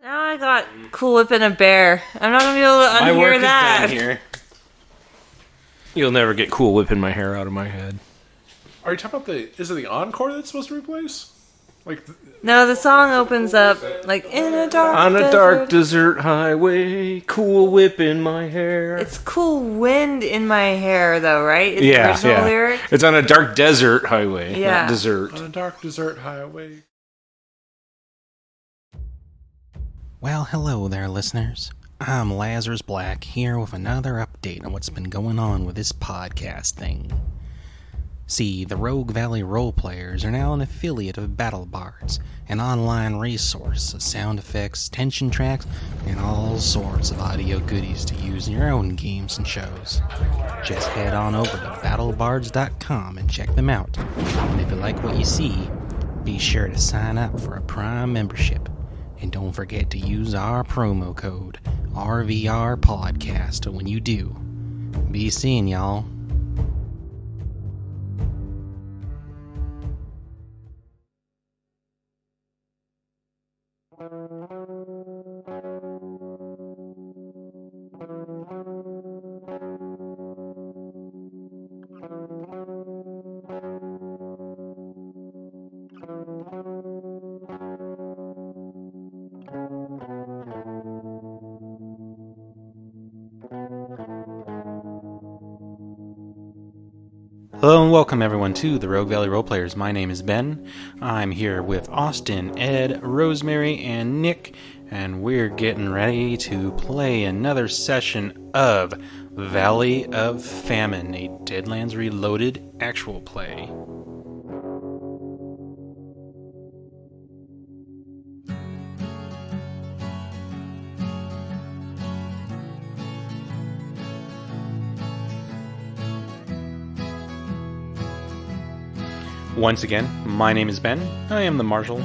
Now I got Cool Whipping a Bear. I'm not gonna be able to My work unhear is that. done here. You'll never get Cool Whipping my hair out of my head. Are you talking about is it the encore that's supposed to replace? No, the song opens up like in a dark On a desert. dark desert highway, Cool Whipping my hair. It's cool wind in my hair, though, right? It's Yeah, the original yeah. lyric. It's on a dark desert highway, Yeah. not desert. On a dark desert highway. Well, hello there, listeners. I'm Lazarus Black, here with another update on what's been going on with this podcast thing. See, the Rogue Valley Roleplayers are now an affiliate of BattleBards, an online resource of sound effects, tension tracks, and all sorts of audio goodies to use in your own games and shows. Just head on over to battlebards.com and check them out. And if you like what you see, be sure to sign up for a Prime membership. And don't forget to use our promo code, RVRPodcast, when you do. Be seeing y'all. Hello and welcome everyone to the Rogue Valley Roleplayers. My name is Ben. I'm here with Austin, Ed, Rosemary, and Nick, and we're getting ready to play another session of Valley of Famine, a Deadlands Reloaded actual play. Once again, my name is Ben. I am the Marshal.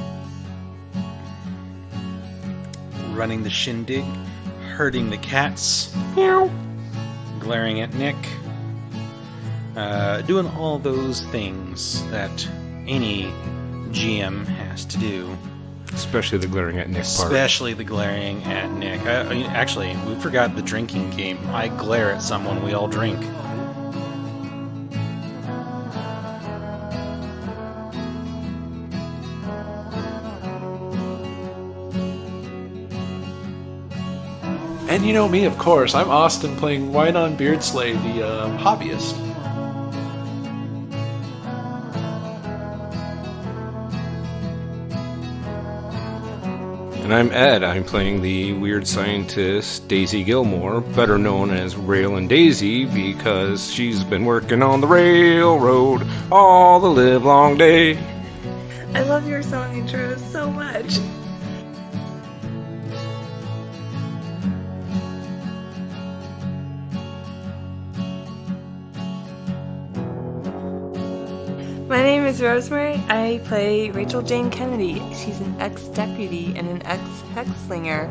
Running the shindig, herding the cats, meow, glaring at Nick, doing all those things that any GM has to do. Especially the glaring at Nick part. Especially the glaring at Nick. Actually, we forgot the drinking game. I glare at someone, we all drink. And you know me, of course. I'm Austin playing Wynon Beardslay, the hobbyist. And I'm Ed. I'm playing the weird scientist Daisy Gilmore, better known as Railin Daisy, because she's been working on the railroad all the livelong day. I love your song intro so much. My name is Rosemary. I play Rachel Jane Kennedy. She's an ex-deputy and an ex-hexslinger.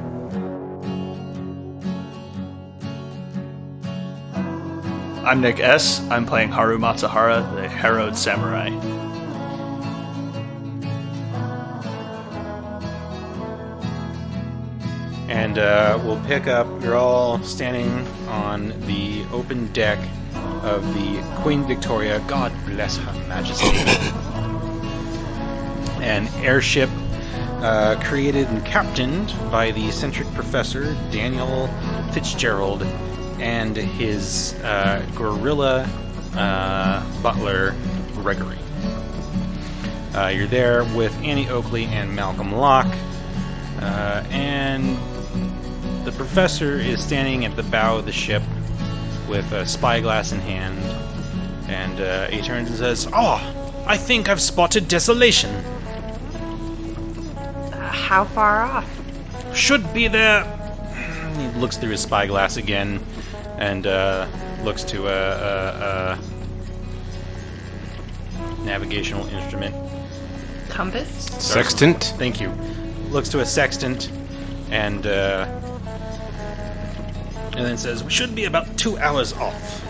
I'm Nick S. I'm playing Haru Matsuhara, the harrowed samurai. And we'll pick up, you're all standing on the open deck of the Queen Victoria, God bless her majesty, an airship created and captained by the eccentric professor Daniel Fitzgerald and his gorilla butler Gregory. You're there with Annie Oakley and Malcolm Locke, and the professor is standing at the bow of the ship with a spyglass in hand, and he turns and says, "Oh, I think I've spotted Desolation. How far off? Should be there." He looks through his spyglass again, and looks to a navigational instrument. Compass? Sextant? Thank you. Looks to a sextant, and then says, "We should be about 2 hours off."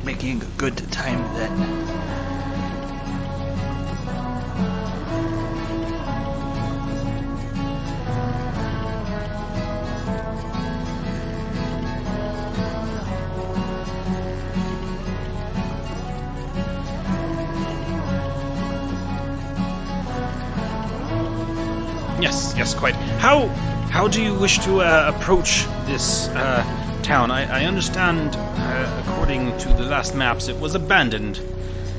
Making a good time then. Yes, quite. How do you wish to approach this town? I understand, according to the last maps, it was abandoned.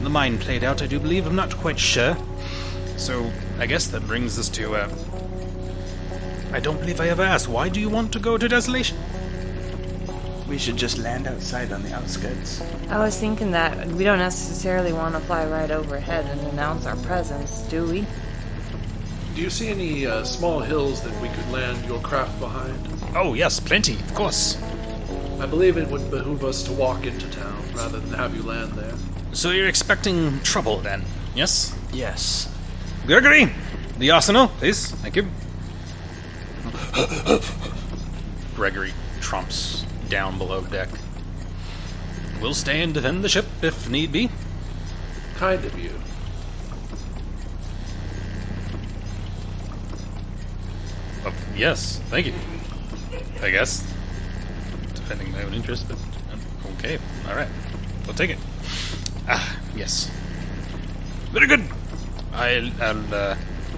The mine played out, I do believe. I'm not quite sure. So, I guess that brings us to, I don't believe I ever asked, why do you want to go to Desolation? We should just land outside on the outskirts. I was thinking that we don't necessarily want to fly right overhead and announce our presence, do we? Do you see any small hills that we could land your craft behind? Oh, yes, plenty, of course. I believe it would behoove us to walk into town rather than have you land there. So you're expecting trouble, then? Yes? Yes. Gregory, the arsenal, please. Thank you. Gregory trumps down below deck. We'll stay and defend the ship if need be. Kind of you. Yes, thank you. I guess. Defending my own interest, but okay. Alright. We'll take it. Yes. Very good. I'll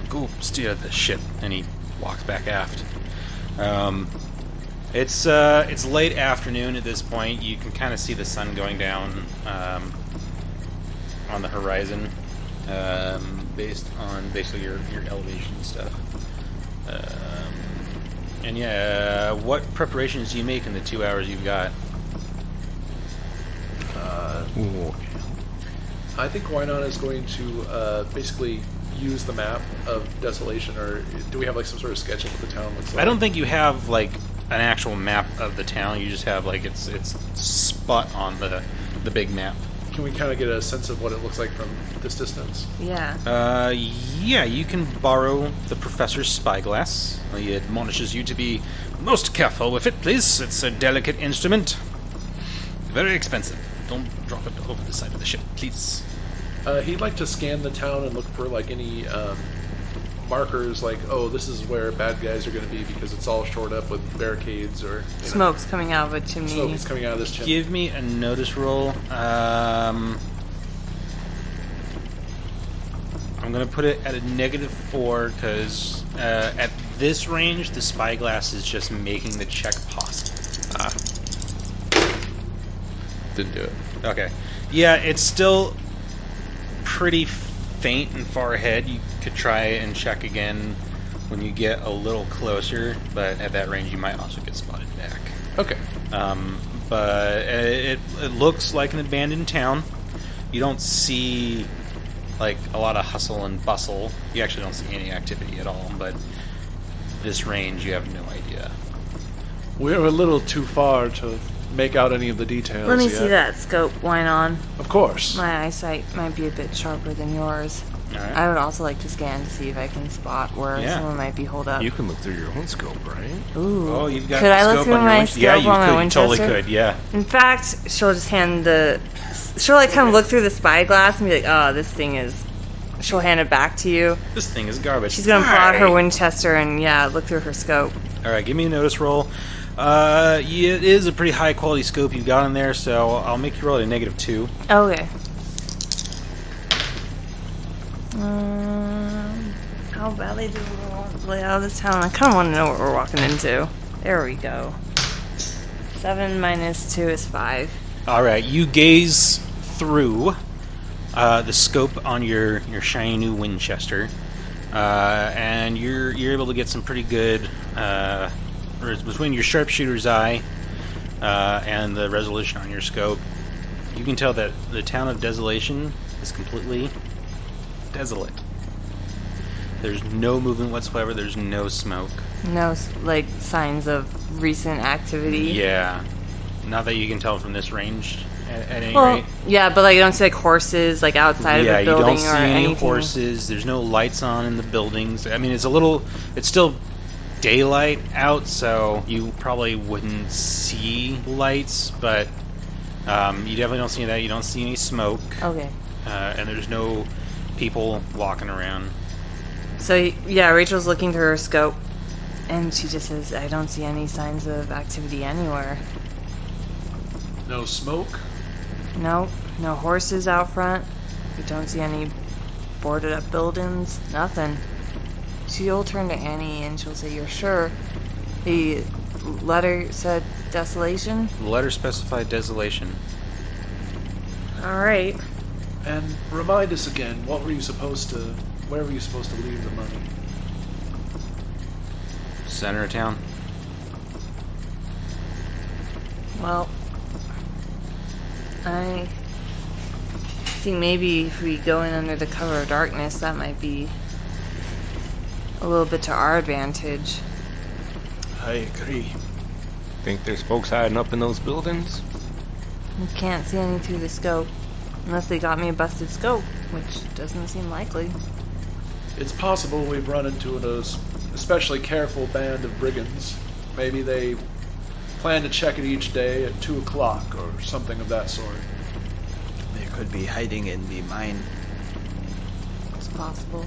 go steer the ship. And he walks back aft. It's late afternoon at this point. You can kind of see the sun going down on the horizon, based on basically your elevation and stuff. And yeah, what preparations do you make in the 2 hours you've got? I think Wynon is going to basically use the map of Desolation, or do we have like some sort of sketch of what the town looks like? I don't think you have like an actual map of the town. You just have like it's spot on the big map. Can we kind of get a sense of what it looks like from this distance? Yeah. Yeah, you can borrow the professor's spyglass. He admonishes you to be most careful with it, please. It's a delicate instrument. Very expensive. Don't drop it over the side of the ship, please. He'd like to scan the town and look for like any markers, like, oh, this is where bad guys are going to be because it's all shored up with barricades or Smoke's coming out of a chimney. Smoke is coming out of this chimney. Give me a notice roll. I'm going to put it at a -4 because at this range, the spyglass is just making the check possible. Didn't do it. Okay. Yeah, it's still pretty faint and far ahead. You could try and check again when you get a little closer, but at that range you might also get spotted back. Okay. But it looks like an abandoned town. You don't see like a lot of hustle and bustle. You actually don't see any activity at all, but this range you have no idea. We're a little too far to make out any of the details Let me yet. see that scope, Wynon. Of course. My eyesight might be a bit sharper than yours. Alright. I would also like to scan to see if I can spot where Yeah. someone might be holed up. You can look through your own scope, right? Ooh. Oh, you've got Could the I look scope through on your my Winchester? Yeah, scope you on my could. You Winchester? totally could, yeah. In fact, she'll just hand she'll like kind of look through the spyglass and be like, oh, this thing is, she'll hand it back to you. This thing is garbage. She's gonna pull out her Alright. Winchester and look through her scope. Alright, give me a notice roll. It is a pretty high quality scope you've got in there, so I'll make you roll at a -2. Okay. How badly do we want to lay out of this town? I kind of want to know what we're walking into. There we go. 7 minus 2 is 5. Alright, you gaze through the scope on your shiny new Winchester, and you're able to get some pretty good between your sharpshooter's eye and the resolution on your scope. You can tell that the town of Desolation is completely desolate. There's no movement whatsoever. There's no smoke. No, signs of recent activity. Yeah, not that you can tell from this range at any Well, rate. yeah, but you don't see outside of Yeah, the you building don't or see any anything. horses. There's no lights on in the buildings. I mean, it's still daylight out, so you probably wouldn't see lights, but you definitely don't see that. You don't see any smoke, Okay. and there's no people walking around. So, yeah, Rachel's looking through her scope, and she just says, I don't see any signs of activity anywhere. No smoke? No horses out front. We don't see any boarded up buildings. Nothing. she'll turn to Annie and she'll say, "You're sure the letter said Desolation?" The letter specified Desolation. All right. And remind us again, where were you supposed to leave the money? Center of town. Well, I think maybe if we go in under the cover of darkness, that might be a little bit to our advantage. I agree. Think there's folks hiding up in those buildings? You can't see any through the scope. Unless they got me a busted scope, which doesn't seem likely. It's possible we've run into an especially careful band of brigands. Maybe they plan to check it each day at 2 o'clock or something of that sort. They could be hiding in the mine. It's possible.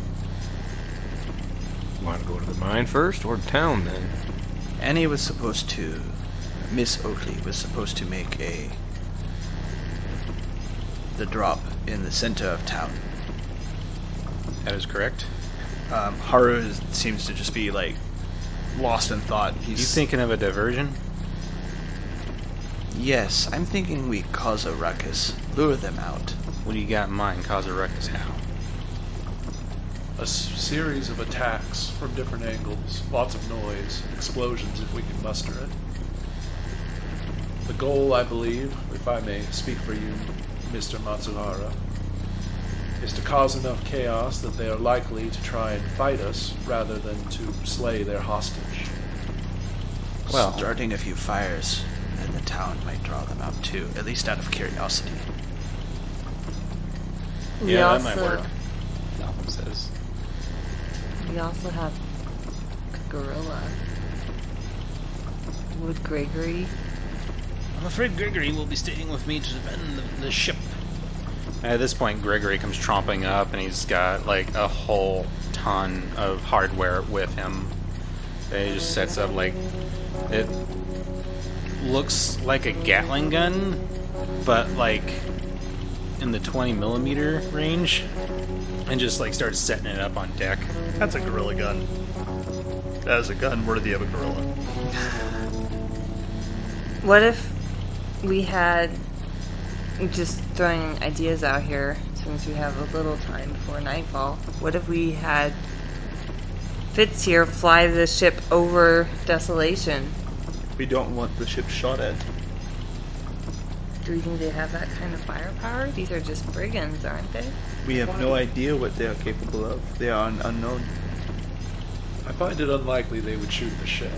Want to go to the mine first or town then? Annie was supposed to... Miss Oakley was supposed to make the drop in the center of town. That is correct. Haru seems to just be, like, lost in thought. You thinking of a diversion? Yes, I'm thinking we cause a ruckus. Lure them out. What do you got in mind? Cause a ruckus how? A series of attacks from different angles, lots of noise, explosions if we can muster it. The goal, I believe, if I may speak for you, Mr. Matsuhara, is to cause enough chaos that they are likely to try and fight us rather than to slay their hostage. Well, starting a few fires in the town might draw them out too, at least out of curiosity. Yeah, that might work. Malcolm says. We also have a gorilla. Would Gregory? I'm afraid Gregory will be staying with me to defend the ship. At this point, Gregory comes tromping up, and he's got like a whole ton of hardware with him. And he just sets up like it looks like a Gatling gun, but like in the 20mm range, and just like starts setting it up on deck. That's a gorilla gun. That is a gun worthy of a gorilla. What if we had, just throwing ideas out here, since we have a little time before nightfall, what if we had Fitz here fly the ship over Desolation? We don't want the ship shot at. Do you think they have that kind of firepower? These are just brigands, aren't they? We have no idea what they are capable of. They are unknown. I find it unlikely they would shoot the ship.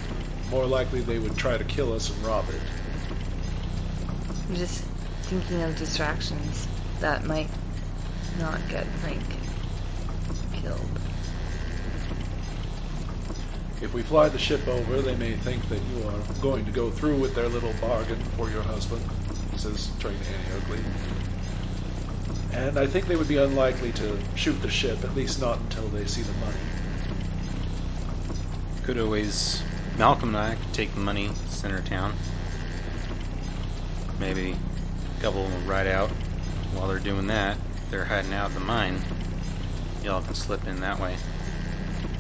More likely they would try to kill us and rob it. I'm just thinking of distractions that might not get Frank killed. If we fly the ship over, they may think that you are going to go through with their little bargain for your husband, he says, turning to Annie Oakley. And I think they would be unlikely to shoot the ship, at least not until they see the money. Could always Malcolm and I could take the money to center town. Maybe a couple of them will ride out while they're doing that. If they're hiding out at the mine, y'all can slip in that way.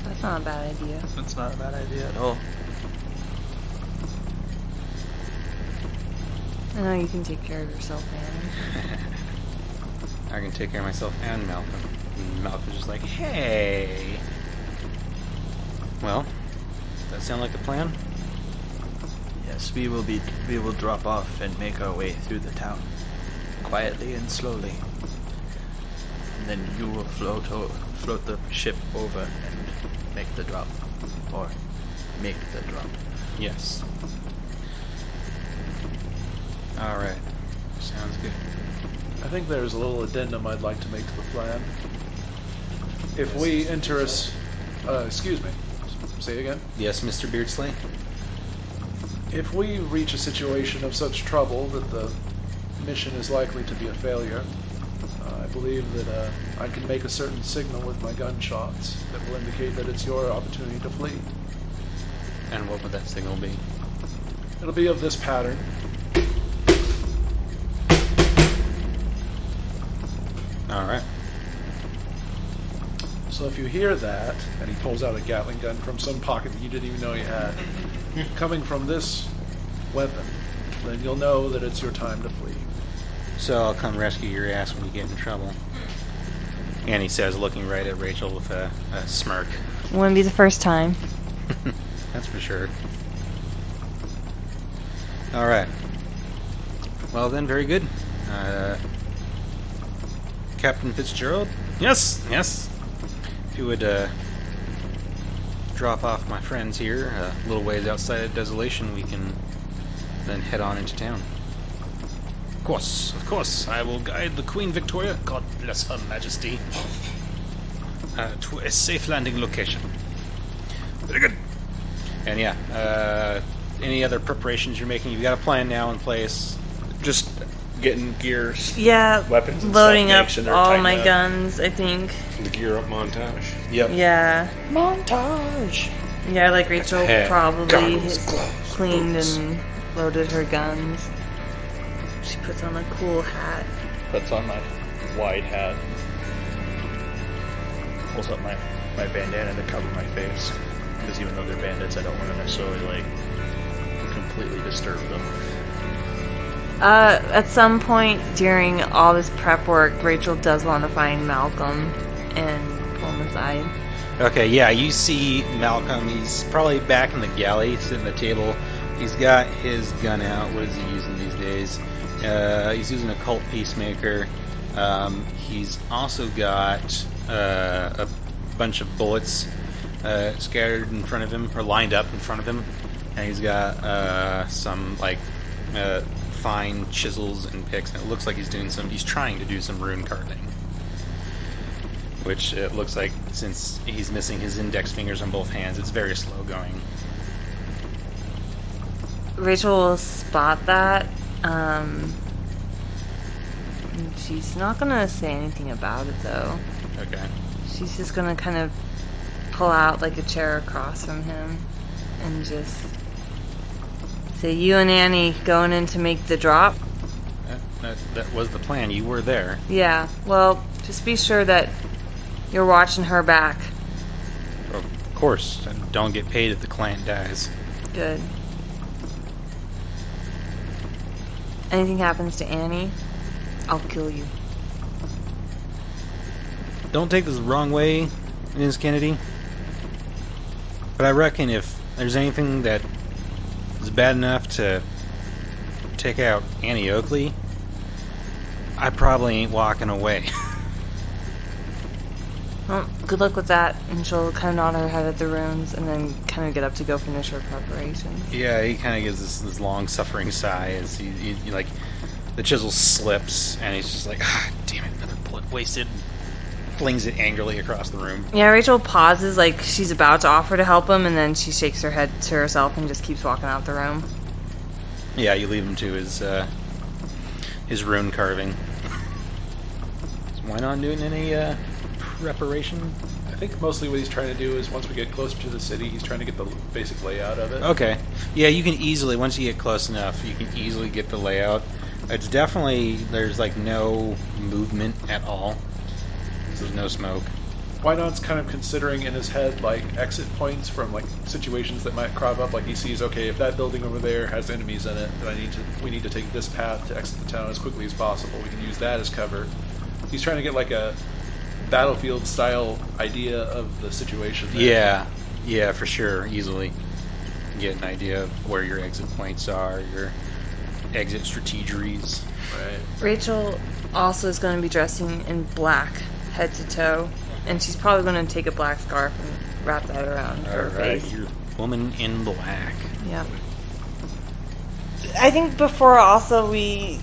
That's not a bad idea. That's not a bad idea at all. I know you can take care of yourself, Annie. I can take care of myself and Malcolm. And Malcolm's just like, hey. Well, does that sound like a plan? Yes, we will drop off and make our way through the town, quietly and slowly. And then you will float the ship over and make the drop, or make the drop. Yes. All right. Sounds good. I think there's a little addendum I'd like to make to the plan. If we enter excuse me, say it again? Yes, Mr. Beardslay? If we reach a situation of such trouble that the mission is likely to be a failure, I believe that I can make a certain signal with my gunshots that will indicate that it's your opportunity to flee. And what would that signal be? It'll be of this pattern. All right. So if you hear that, and he pulls out a Gatling gun from some pocket that you didn't even know he had, coming from this weapon, then you'll know that it's your time to flee. So I'll come rescue your ass when you get in trouble. Annie says, looking right at Rachel with a smirk. Wouldn't be the first time. That's for sure. Alright. Well then, very good. Captain Fitzgerald? Yes, yes. If you would drop off my friends here a little ways outside of Desolation, we can then head on into town. Of course. I will guide the Queen Victoria, God bless her majesty, to a safe landing location. Very good. And yeah, any other preparations you're making? You've got a plan now in place. Just getting gears. Yeah, Weapons and loading stuff, up make sure they're all tightened my up. guns, I think. The gear up montage. Yep. Yeah. Montage. Yeah, like Rachel Head, probably goggles, has gloves, cleaned boots. and loaded her guns. She puts on a cool hat. Puts on my wide hat. Pulls up my bandana to cover my face. Because even though they're bandits, I don't want to necessarily, like, completely disturb them. At some point during all this prep work, Rachel does want to find Malcolm and pull him aside. Okay, yeah, you see Malcolm. He's probably back in the galley, sitting at the table. He's got his gun out. What is he using these days? He's using a Cult Peacemaker. He's also got a bunch of bullets scattered in front of him, or lined up in front of him. And he's got some, like, fine chisels and picks. And it looks like he's trying to do some rune carving. Which it looks like, since he's missing his index fingers on both hands, it's very slow going. Rachel will spot that. She's not gonna say anything about it though. Okay. She's just gonna kind of pull out like a chair across from him and just say, "You and Annie going in to make the drop?" That was the plan. You were there. Yeah. Well, just be sure that you're watching her back. Of course. And don't get paid if the client dies. Good. Anything happens to Annie, I'll kill you. Don't take this the wrong way, Ms. Kennedy. But I reckon if there's anything that is bad enough to take out Annie Oakley, I probably ain't walking away. Well, good luck with that. And she'll kind of nod her head at the runes and then kind of get up to go finish her preparations. Yeah, he kind of gives this long suffering sigh as he like, the chisel slips and he's just like, ah, damn it, another bullet wasted. Flings it angrily across the room. Yeah, Rachel pauses like she's about to offer to help him, and then she shakes her head to herself and just keeps walking out the room. Yeah, you leave him to his rune carving. Is Wynon doing any preparation? I think mostly what he's trying to do is once we get closer to the city, he's trying to get the basic layout of it. Okay. Yeah, you can easily, once you get close enough, you can easily get the layout. It's definitely, there's like no movement at all. There's no smoke. Wynon's kind of considering in his head like exit points from like situations that might crop up. Like he sees, okay, if that building over there has enemies in it, then we need to take this path to exit the town as quickly as possible. We can use that as cover. He's trying to get like a battlefield style idea of the situation there. Yeah, for sure, easily. Get an idea of where your exit points are, your exit strategies. Right. Rachel also is going to be dressing in black, head to toe, and she's probably going to take a black scarf and wrap that around her face. You're woman in black. Yeah. I think before also we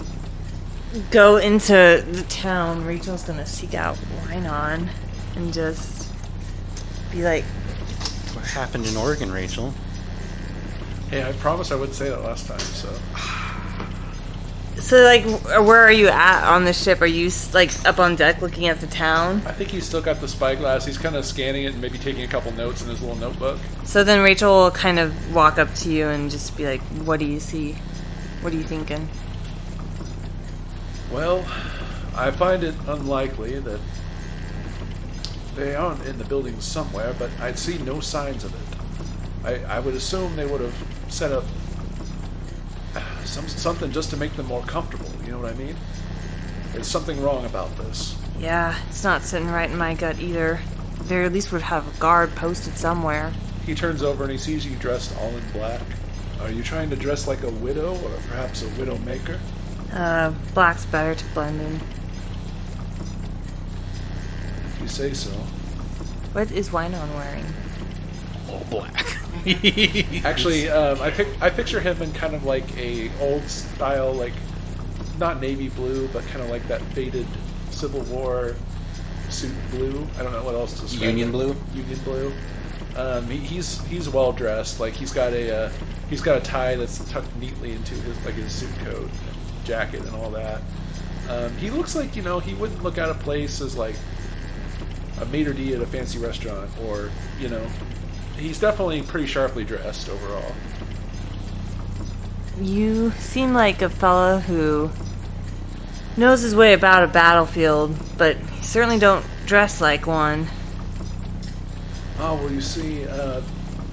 go into the town, Rachel's going to seek out Wynon and just be like, What happened in Oregon, Rachel? Hey, I promised I wouldn't say that last time, so... So, like, where are you at on the ship? Are you, like, up on deck looking at the town? I think he's still got the spyglass. He's kind of scanning it and maybe taking a couple notes in his little notebook. So then Rachel will kind of walk up to you and just be like, what do you see? What are you thinking? Well, I find it unlikely that They aren't in the building somewhere, but I'd see no signs of it. I would assume they would have set up something just to make them more comfortable, you know what I mean? There's something wrong about this. Yeah, it's not sitting right in my gut either. They at least would have a guard posted somewhere. He turns over and he sees you dressed all in black. Are you trying to dress like a widow, or perhaps a widow maker? Black's better to blend in. If you say so. What is Wynon wearing? All black. Actually, I picture him in kind of like a old style, like, not navy blue, but kind of like that faded Civil War suit blue. I don't know what else to describe. Union blue? Union blue. He's well dressed. Like he's got a tie that's tucked neatly into his suit coat, and jacket, and all that. He looks like, he wouldn't look out of place as like a maitre d' at a fancy restaurant, or he's definitely pretty sharply dressed overall. You seem like a fella who knows his way about a battlefield, but you certainly don't dress like one. Oh, well, you see,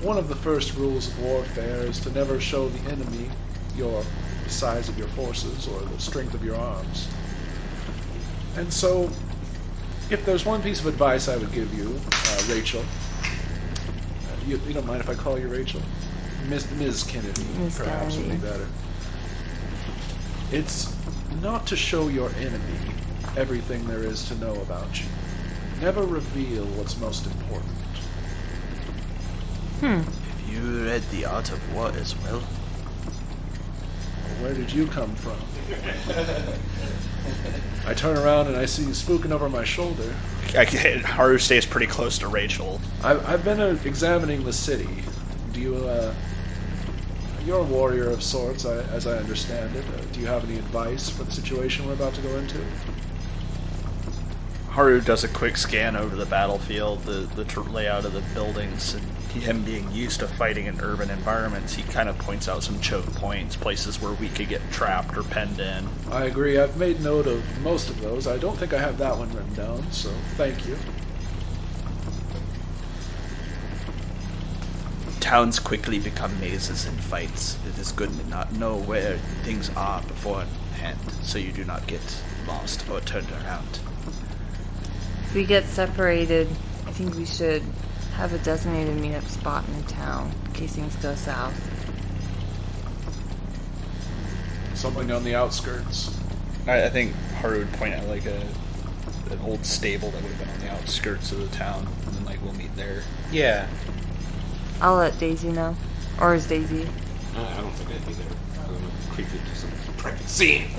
one of the first rules of warfare is to never show the enemy the size of your forces or the strength of your arms. And so, if there's one piece of advice I would give you, Rachel, you don't mind if I call you Rachel? Ms. Kennedy, Ms. perhaps Kennedy. would be better. It's not to show your enemy everything there is to know about you. Never reveal what's most important. Have you read The Art of War as well? Where did you come from? I turn around and I see you spooking over my shoulder. Haru stays pretty close to Rachel. I've been examining the city. Do you, you're a warrior of sorts, as I understand it. Do you have any advice for the situation we're about to go into? Haru does a quick scan over the battlefield, the layout of the buildings, and him being used to fighting in urban environments, he kind of points out some choke points, places where we could get trapped or penned in. I agree. I've made note of most of those. I don't think I have that one written down, so thank you. Towns quickly become mazes and fights. It is good to not know where things are beforehand, so you do not get lost or turned around. If we get separated, I think we should have a designated meetup spot in the town in case things go south. Something on the outskirts. I think Haru would point out like an old stable that would have been on the outskirts of the town, and then we'll meet there. Yeah. I'll let Daisy know. Or is Daisy? I don't think I'd be there. I'm gonna creep into some private scene.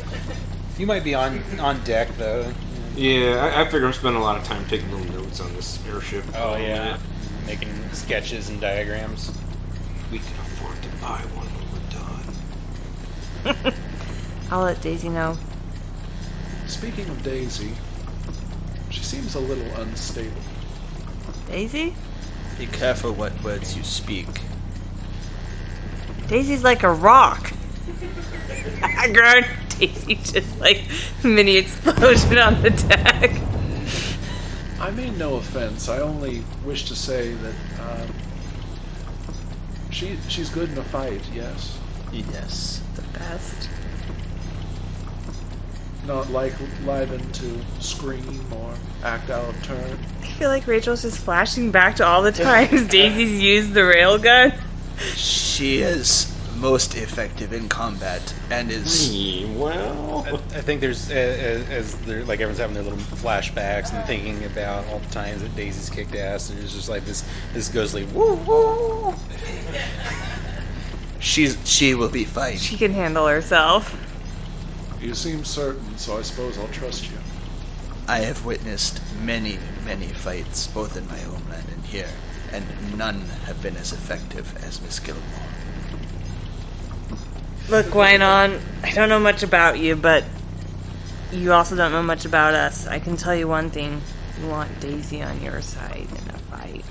You might be on deck, though. Yeah, I figure I'm spending a lot of time taking little notes on this airship. Oh, yeah. Making sketches and diagrams. We can afford to buy one when we're done. I'll let Daisy know. Speaking of Daisy, she seems a little unstable. Daisy? Be careful what words you speak. Daisy's like a rock. Ground Daisy just like mini explosion on the deck. I mean no offense. I only wish to say that she's good in a fight, yes. Yes. The best. Not liven to scream or act out of turn. I feel like Rachel's just flashing back to all the times Daisy's used the railgun. She is most effective in combat and is... Well, I think there's, as they're, everyone's having their little flashbacks and thinking about all the times that Daisy's kicked ass, and there's just this ghostly woo woo. She will be fine. She can handle herself. You seem certain, so I suppose I'll trust you. I have witnessed many, many fights, both in my homeland and here, and none have been as effective as Miss Gilmore. Look, Wynon, I don't know much about you, but you also don't know much about us. I can tell you one thing. You want Daisy on your side in a fight.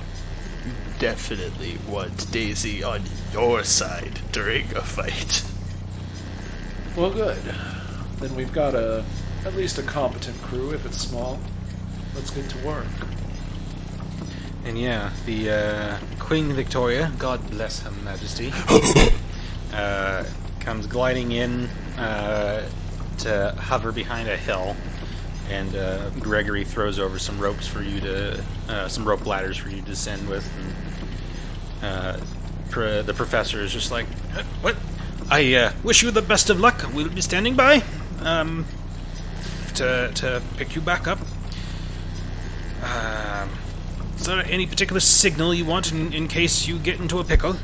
Definitely want Daisy on your side during a fight. Well, good. Then we've got at least a competent crew if it's small. Let's get to work. And yeah, the Queen Victoria, God bless Her Majesty, comes gliding in to hover behind a hill, and Gregory throws over some ropes for you to, some rope ladders for you to descend with. And, the professor is just like, what? I wish you the best of luck. We'll be standing by to pick you back up. Is there any particular signal you want in case you get into a pickle?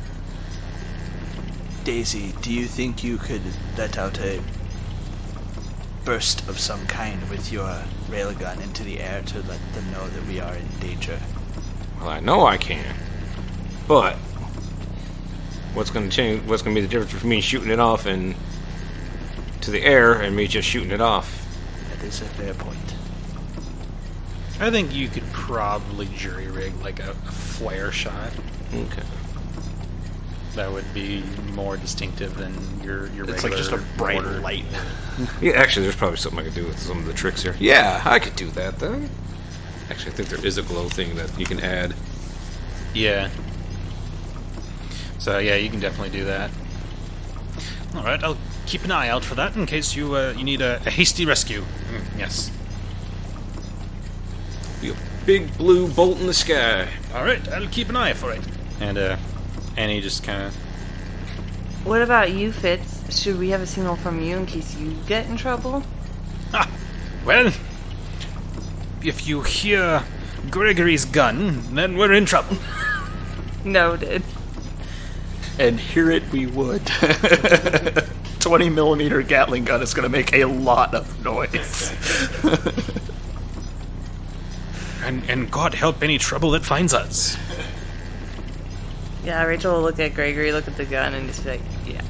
Daisy, do you think you could let out a burst of some kind with your railgun into the air to let them know that we are in danger? Well, I know I can. But what's going to change? What's going to be the difference between me shooting it off and to the air and me just shooting it off? That is a fair point. I think you could probably jury-rig like a flare shot. Okay. That would be more distinctive than your regular. It's like just a bright mortar. light. Yeah, actually, there's probably something I could do with some of the tricks here. Yeah, I could do that, though. Actually, I think there is a glow thing that you can add. Yeah. So yeah, you can definitely do that. All right, I'll keep an eye out for that in case you you need a hasty rescue. Yes. Be a big blue bolt in the sky. All right, I'll keep an eye for it. And Annie just kind of. What about you, Fitz? Should we have a signal from you in case you get in trouble? Ah, well, if you hear Gregory's gun, then we're in trouble. Noted. And hear it we would. 20mm Gatling gun is going to make a lot of noise. And God help any trouble that finds us. Yeah, Rachel will look at Gregory, look at the gun, and just be like, yeah.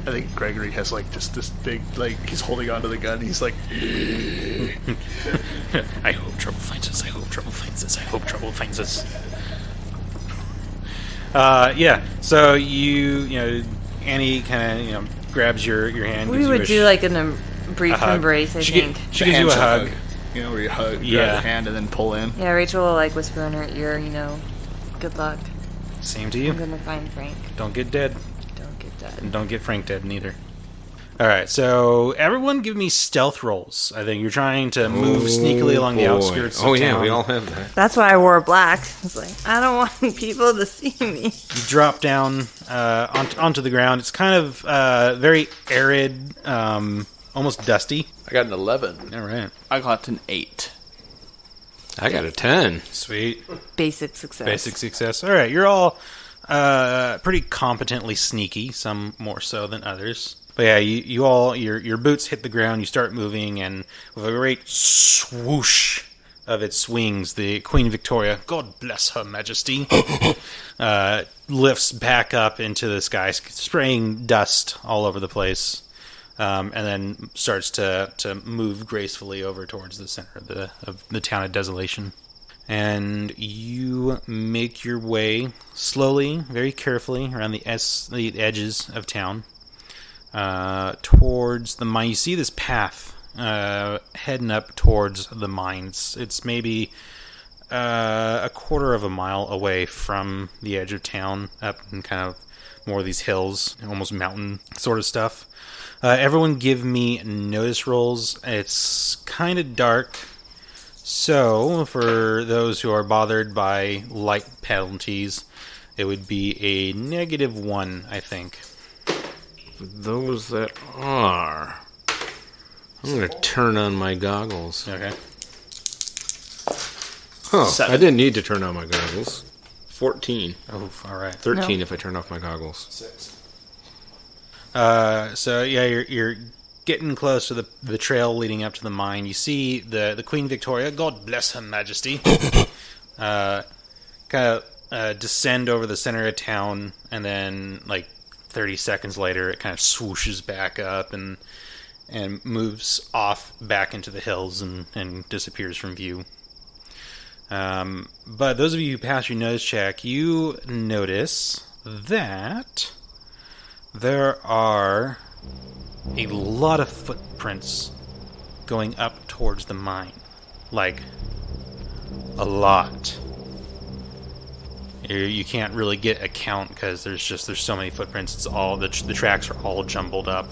I think Gregory has like just this big, like he's holding onto the gun. He's like, I hope trouble finds us. I hope trouble finds us. I hope trouble finds us. Yeah. So you know, Annie kind of grabs your hand. We gives you would a do like a brief hug. embrace, I think. She gives you a hug. You know, where you hug, Yeah. grab the hand, and then pull in. Yeah, Rachel will like whisper in her ear, you know, good luck. Same to you. I'm gonna find Frank. Don't get dead. Don't get dead. And don't get Frank dead neither. Alright, so everyone give me stealth rolls. I think you're trying to move sneakily along the outskirts of Oh, yeah, town. we all have that. That's why I wore black. It's like, I don't want people to see me. You drop down onto the ground. It's kind of very arid, almost dusty. I got an 11. Alright. I got an 8. I got a 10. Sweet. Basic success. Basic success. Alright, you're all pretty competently sneaky, some more so than others. But yeah, you all, your boots hit the ground, you start moving, and with a great swoosh of its wings, the Queen Victoria, God bless Her Majesty, lifts back up into the sky, spraying dust all over the place, and then starts to move gracefully over towards the center of the town of Desolation. And you make your way slowly, very carefully, around the edges of town. Towards the mine. You see this path heading up towards the mines. It's maybe a quarter of a mile away from the edge of town, up in kind of more of these hills, almost mountain sort of stuff. Everyone give me notice rolls. It's kind of dark, so for those who are bothered by light penalties, it would be a -1, I think. Those that are. I'm going to turn on my goggles. Okay. Huh, 7. I didn't need to turn on my goggles. 14. Oh, all right. 13 No. if I turn off my goggles. 6. So yeah, you're getting close to the trail leading up to the mine. You see the Queen Victoria, God bless Her Majesty, kind of descend over the center of town, and then like 30 seconds later, it kind of swooshes back up and moves off back into the hills and disappears from view. But those of you who pass your nose check, you notice that there are a lot of footprints going up towards the mine. Like, a lot. You can't really get a count because there's so many footprints. It's all the tracks are all jumbled up,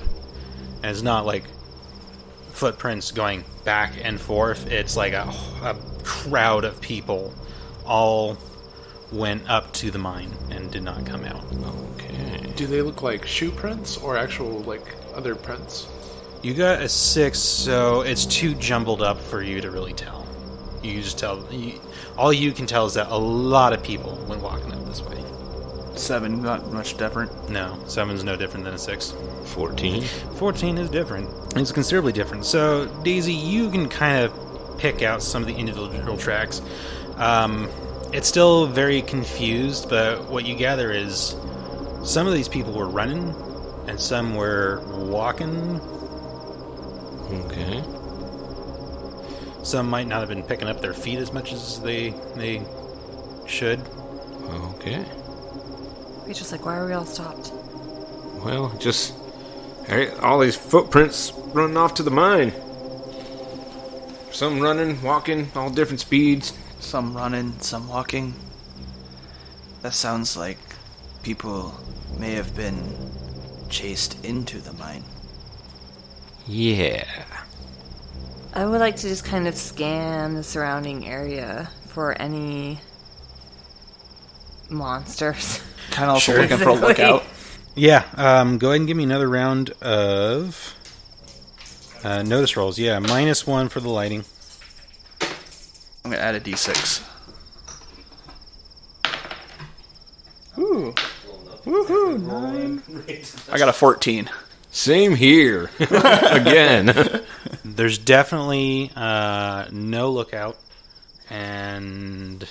and it's not like footprints going back and forth. It's like a crowd of people all went up to the mine and did not come out. Okay. Do they look like shoe prints or actual, like, other prints? You got a 6, so it's too jumbled up for you to really tell. You can just tell. All you can tell is that a lot of people went walking up this way. 7, not much different. No, 7's no different than a 6. 14. 14 is different. It's considerably different. So, Daisy, you can kind of pick out some of the individual tracks. It's still very confused, but what you gather is some of these people were running, and some were walking. Okay. Some might not have been picking up their feet as much as they should. Okay. We're just like, why are we all stopped? Well, just all these footprints running off to the mine. Some running, walking, all different speeds. Some running, some walking. That sounds like people may have been chased into the mine. Yeah. I would like to just kind of scan the surrounding area for any monsters. Kind of also Sure. looking for a lookout. Yeah, go ahead and give me another round of notice rolls. Yeah, -1 for the lighting. I'm going to add a d6. Ooh. Woohoo, 9. I got a 14. Same here. Again. There's definitely no lookout, and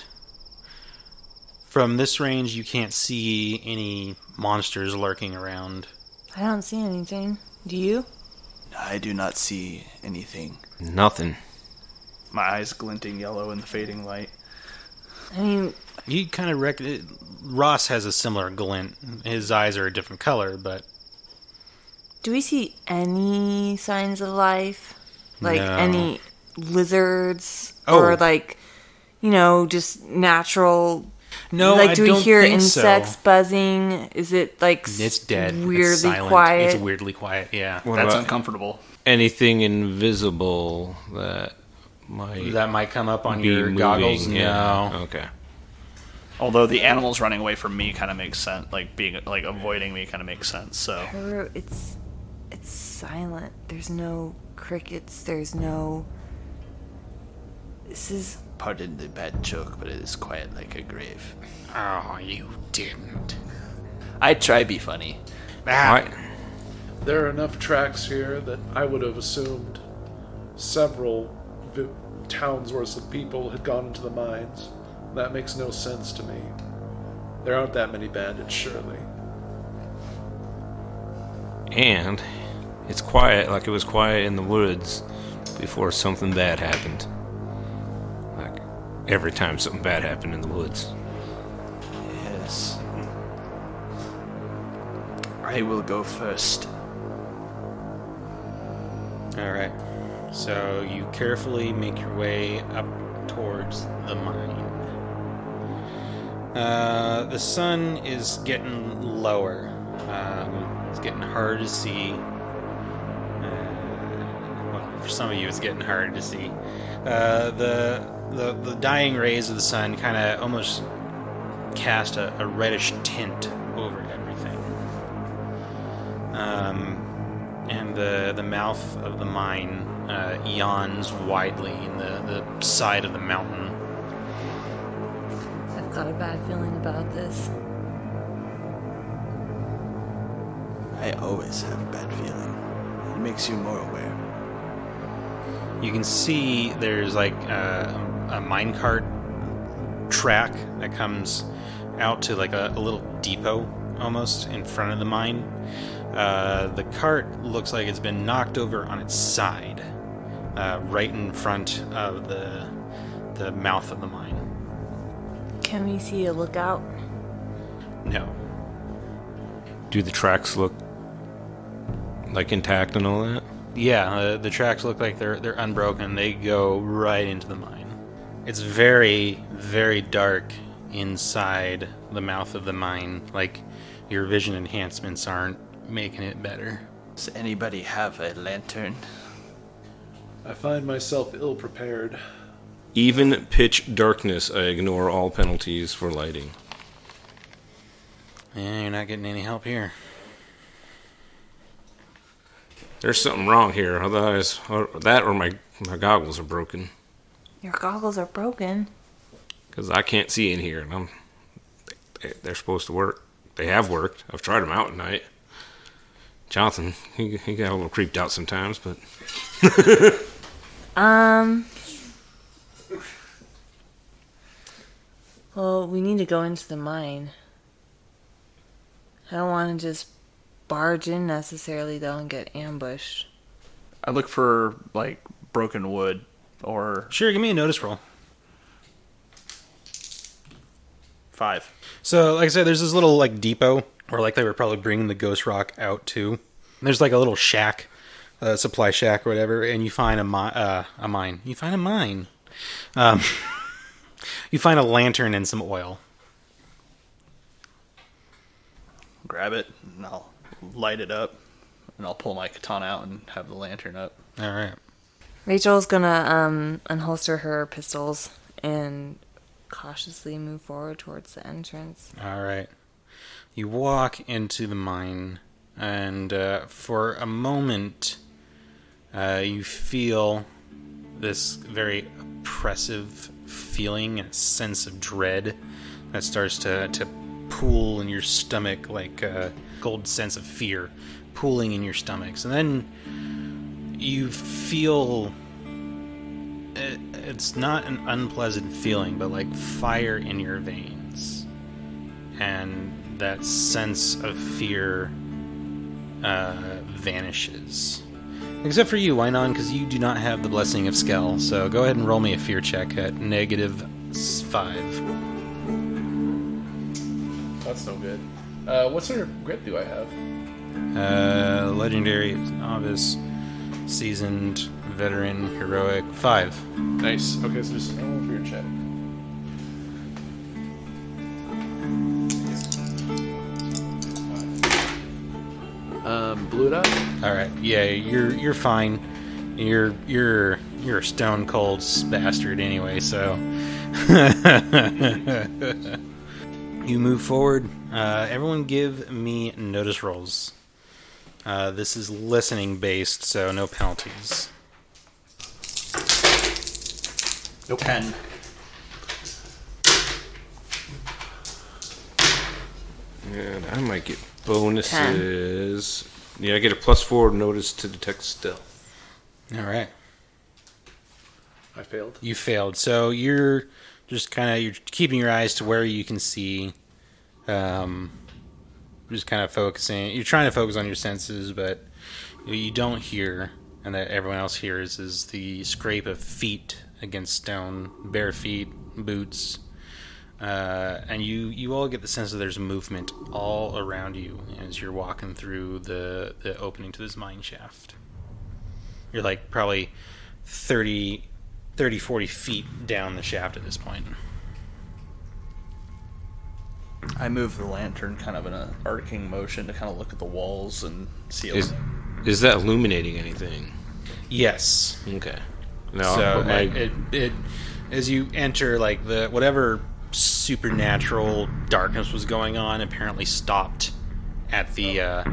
from this range you can't see any monsters lurking around. I don't see anything. Do you? I do not see anything. Nothing. My eyes glinting yellow in the fading light. I mean, You kind of Ross has a similar glint. His eyes are a different color, but do we see any signs of life? Like No. any lizards? Oh. Or like, just natural... no, like, I do we don't hear think insects so. buzzing? Is it like It's dead. weirdly it's silent. quiet? It's weirdly quiet. Yeah, What That's about uncomfortable. anything invisible that might come up on be your moving? goggles. Yeah. No. Okay. Although the animals running away from me kind of makes sense, like avoiding me kind of makes sense. So It's silent. There's no crickets. There's no... This is... Pardon the bad joke, but it is quiet like a grave. Oh, you didn't. I try be funny. Right. There are enough tracks here that I would have assumed several towns worth of people had gone into the mines. That makes no sense to me. There aren't that many bandits, surely. And it's quiet like it was quiet in the woods before something bad happened. Like every time something bad happened in the woods. Yes. I will go first. All right. So you carefully make your way up towards the mine. The sun is getting lower. It's getting harder to see. Well, for some of you, it's getting harder to see. The dying rays of the sun kind of almost cast a reddish tint over everything. And the mouth of the mine yawns widely in the side of the mountain. I've got a bad feeling about this. I always have a bad feeling. It makes you more aware. You can see there's like a minecart track that comes out to like a little depot almost in front of the mine. The cart looks like it's been knocked over on its side, right in front of the mouth of the mine. Can we see a lookout? No. Do the tracks look like intact and all that? Yeah, the tracks look like they're unbroken. They go right into the mine. It's very, very dark inside the mouth of the mine. Like, your vision enhancements aren't making it better. Does anybody have a lantern? I find myself ill-prepared. Even pitch darkness, I ignore all penalties for lighting. Yeah, you're not getting any help here. There's something wrong here, otherwise, that or my goggles are broken. Your goggles are broken. Because I can't see in here, and they're supposed to work. They have worked. I've tried them out at night. Jonathan, he got a little creeped out sometimes, but... Well, we need to go into the mine. I don't want to just barge in necessarily, though, and get ambushed. I look for, like, broken wood or... Sure, give me a notice roll. 5. So, like I said, there's this little, like, depot where, like, they were probably bringing the ghost rock out to. There's, like, a little shack, supply shack or whatever, and you find a mine. You find a mine. You find a lantern and some oil. Grab it, and I'll light it up, and I'll pull my katana out and have the lantern up. All right. Rachel's gonna unholster her pistols and cautiously move forward towards the entrance. All right. You walk into the mine, and for a moment, you feel this very oppressive feeling, a sense of dread that starts to pool in your stomach, like a cold sense of fear pooling in your stomachs. And then you feel... It's not an unpleasant feeling, but like fire in your veins. And that sense of fear vanishes. Except for you, Wynon, because you do not have the Blessing of Skell. So go ahead and roll me a fear check at -5. That's no good. What sort of grip do I have? Legendary, novice, seasoned, veteran, heroic, 5. Nice. Okay, so just roll for your check. Blew it up. All right, yeah, you're fine. You're a stone cold bastard anyway. So you move forward. Everyone, give me notice rolls. This is listening based, so no penalties. Nope. 10. And I might get bonuses. 10. Yeah, I get a +4 notice to detect stealth. All right. I failed. You failed. So you're just you're keeping your eyes to where you can see. Just kind of focusing. You're trying to focus on your senses, but you don't hear, and that everyone else hears, is the scrape of feet against stone, bare feet, boots. And you all get the sense that there's movement all around you as you're walking through the opening to this mine shaft. You're like probably 30, 40 feet down the shaft at this point. I move the lantern kind of in an arcing motion to kind of look at the walls and see Is that illuminating anything? Yes. Okay. No, so it as you enter, like whatever supernatural darkness was going on apparently stopped at the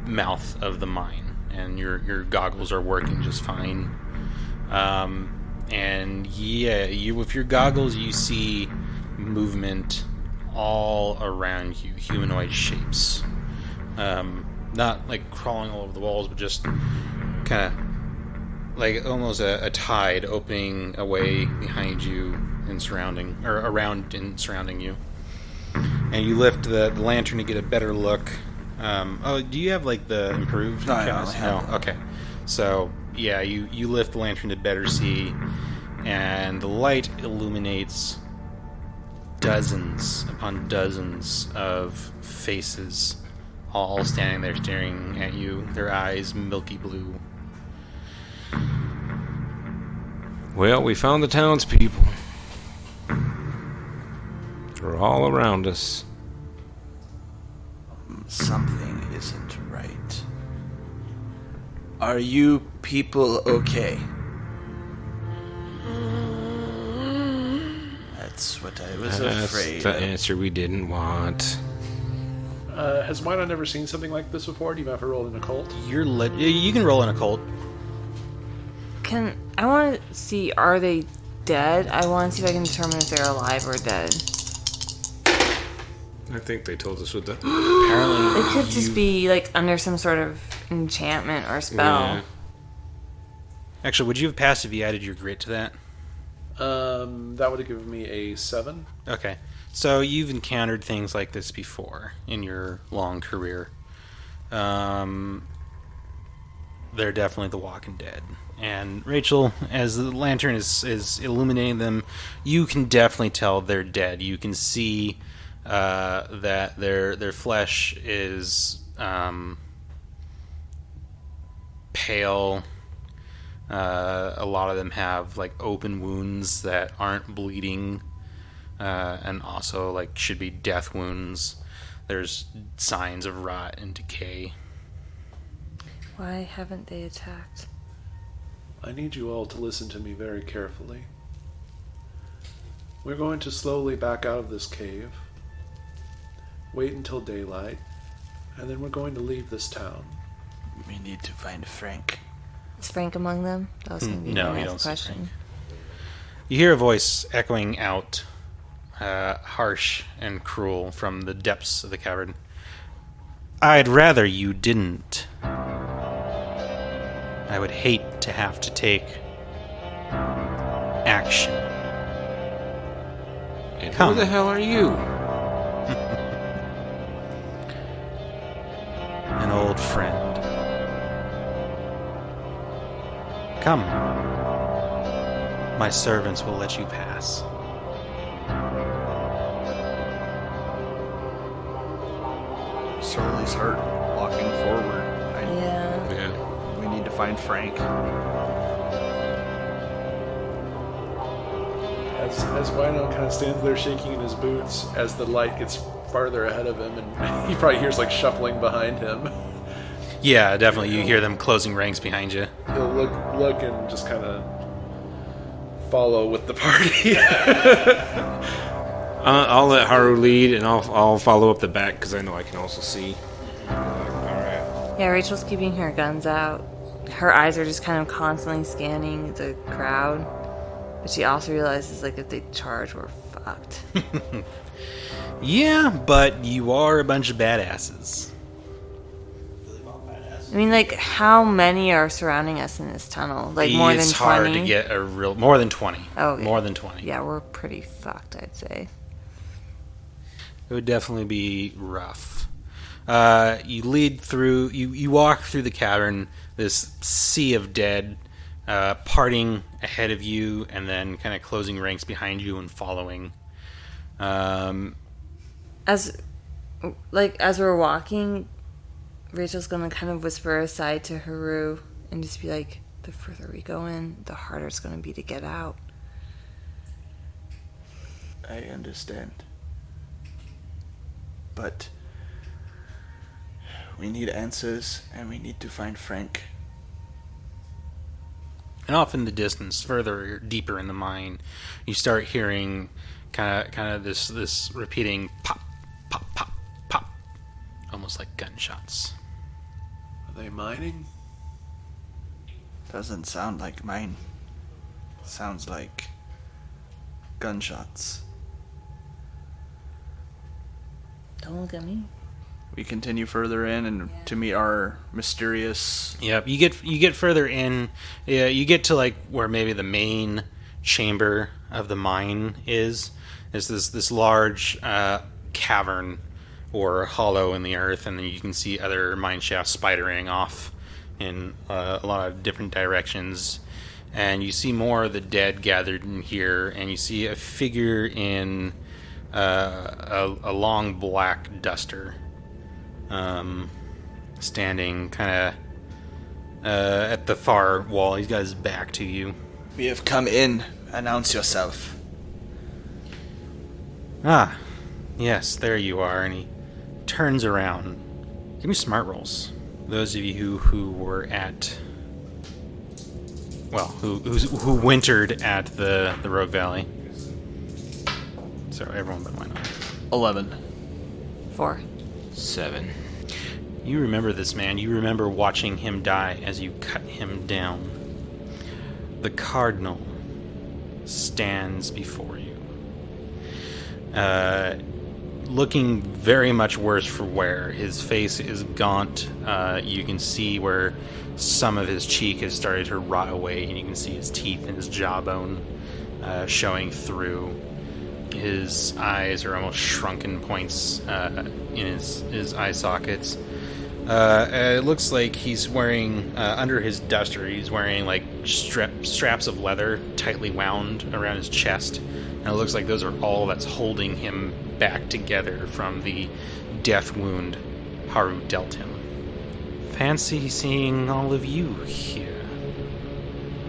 mouth of the mine, and your goggles are working just fine. And yeah, you with your goggles you see movement all around you, humanoid shapes. Not like crawling all over the walls, but just kind of like almost a tide opening away behind you and surrounding, or around and surrounding you. And you lift the lantern to get a better look. Do you have like the improved? No, I don't have No, okay. So yeah, you lift the lantern to better see, and the light illuminates dozens upon dozens of faces, all standing there staring at you, their eyes milky blue. Well, we found the townspeople. They're all around us. Something isn't right. Are you people okay? That's what I was afraid That's the of. answer we didn't want. Has Wynon never seen something like this before? Do you have to roll an occult? You can roll an occult. I want to see, are they dead? I want to see if I can determine if they're alive or dead. I think they told us what the... Apparently, It could just be like under some sort of enchantment or spell. Yeah. actually, would you have passed if you added your grit to that? That would have given me a 7. Okay. So you've encountered things like this before in your long career. They're definitely the Walking Dead. And Rachel, as the lantern is illuminating them, you can definitely tell they're dead. You can see that their flesh is pale. A lot of them have like open wounds that aren't bleeding, and also like should be death wounds. There's signs of rot and decay. Why haven't they attacked? I need you all to listen to me very carefully. We're going to slowly back out of this cave, wait until daylight, and then we're going to leave this town. We need to find Frank. Is Frank among them? That was going to be No, my you next don't see question. Frank. You hear a voice echoing out, harsh and cruel from the depths of the cavern. I'd rather you didn't. I would hate to have to take action. And Come. who the hell are you? An old friend. Come. My servants will let you pass. Slowly start walking forward. Yeah. Yeah. We need to find Frank. As Wynon kind of stands there shaking in his boots, as the light gets farther ahead of him, and he probably hears like shuffling behind him. Yeah, definitely. You hear them closing ranks behind you. He'll look and just kind of follow with the party. I'll let Haru lead, and I'll follow up the back because I know I can also see. All right. Yeah, Rachel's keeping her guns out. Her eyes are just kind of constantly scanning the crowd. But she also realizes, like, if they charge, we're fucked. Yeah, but you are a bunch of badasses. I mean, like, how many are surrounding us in this tunnel? Like, more than 20? It's hard to get a real... More than 20. Oh, okay. More than 20. Yeah, we're pretty fucked, I'd say. It would definitely be rough. You lead through... You walk through the cavern, this sea of dead, parting ahead of you, and then kind of closing ranks behind you and following. As we're walking, Rachel's gonna kind of whisper aside to Haru and just be like, the further we go in, the harder it's gonna be to get out. I understand. But we need answers, and we need to find Frank. And off in the distance, further deeper in the mine, you start hearing kind of this repeating pop, pop, pop, pop, almost like gunshots. Are they mining? Doesn't sound like mine. Sounds like gunshots. Don't look at me. We continue further in and to meet our mysterious... Yep, you get further in. Yeah, you get to like where maybe the main chamber of the mine is. There's this large cavern or hollow in the earth, and then you can see other mine shafts spidering off in a lot of different directions. And you see more of the dead gathered in here, and you see a figure in a long black duster. Standing kind of at the far wall. He's got his back to you. We have come in. Announce yourself. Ah, yes, there you are. And he turns around. Give me smart rolls. Those of you who were at... Well, who wintered at the Rogue Valley. So everyone but Wynon. 11. 4. 7. You remember this man. You remember watching him die as you cut him down. The Cardinal stands before you. Looking very much worse for wear. His face is gaunt. You can see where some of his cheek has started to rot away, and you can see his teeth and his jawbone showing through. His eyes are almost shrunken points in his eye sockets. It looks like he's wearing, under his duster, he's wearing like straps of leather tightly wound around his chest. And it looks like those are all that's holding him back together from the death wound Haru dealt him. Fancy seeing all of you here.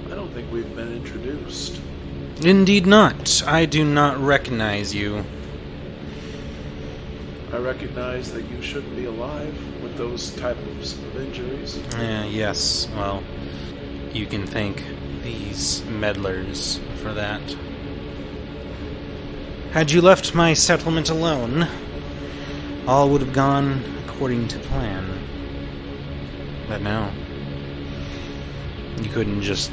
I don't think we've been introduced. Indeed not. I do not recognize you. I recognize that you shouldn't be alive with those types of injuries. Yes, well, you can thank these meddlers for that. Had you left my settlement alone, all would have gone according to plan. But no. You couldn't just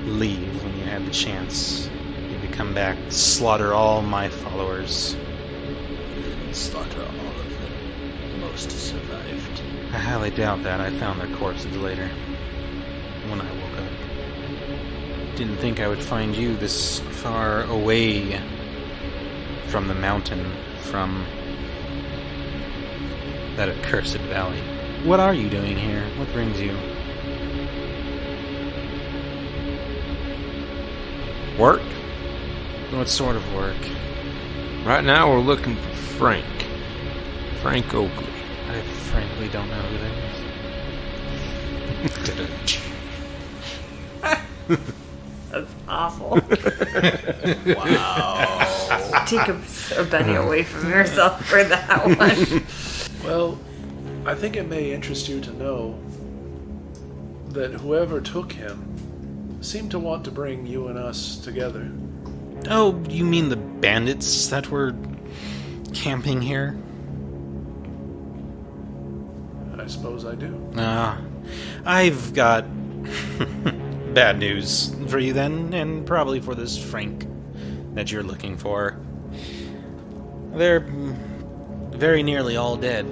leave when you had the chance. You had to come back, slaughter all my followers. Slaughter all of them. Most survived. I highly doubt that. I found their corpses later. When I woke up. Didn't think I would find you this far away from the mountain, from that accursed valley. What are you doing here? What brings you? Work? What sort of work? Right now we're looking for Frank Oakley. I frankly don't know who that is. That's awful. Wow. Take a penny away from yourself for that one. Well, I think it may interest you to know that whoever took him seemed to want to bring you and us together. Oh, you mean the bandits that were camping here? I suppose I do. I've got bad news for you then, and probably for this Frank that you're looking for. They're very nearly all dead.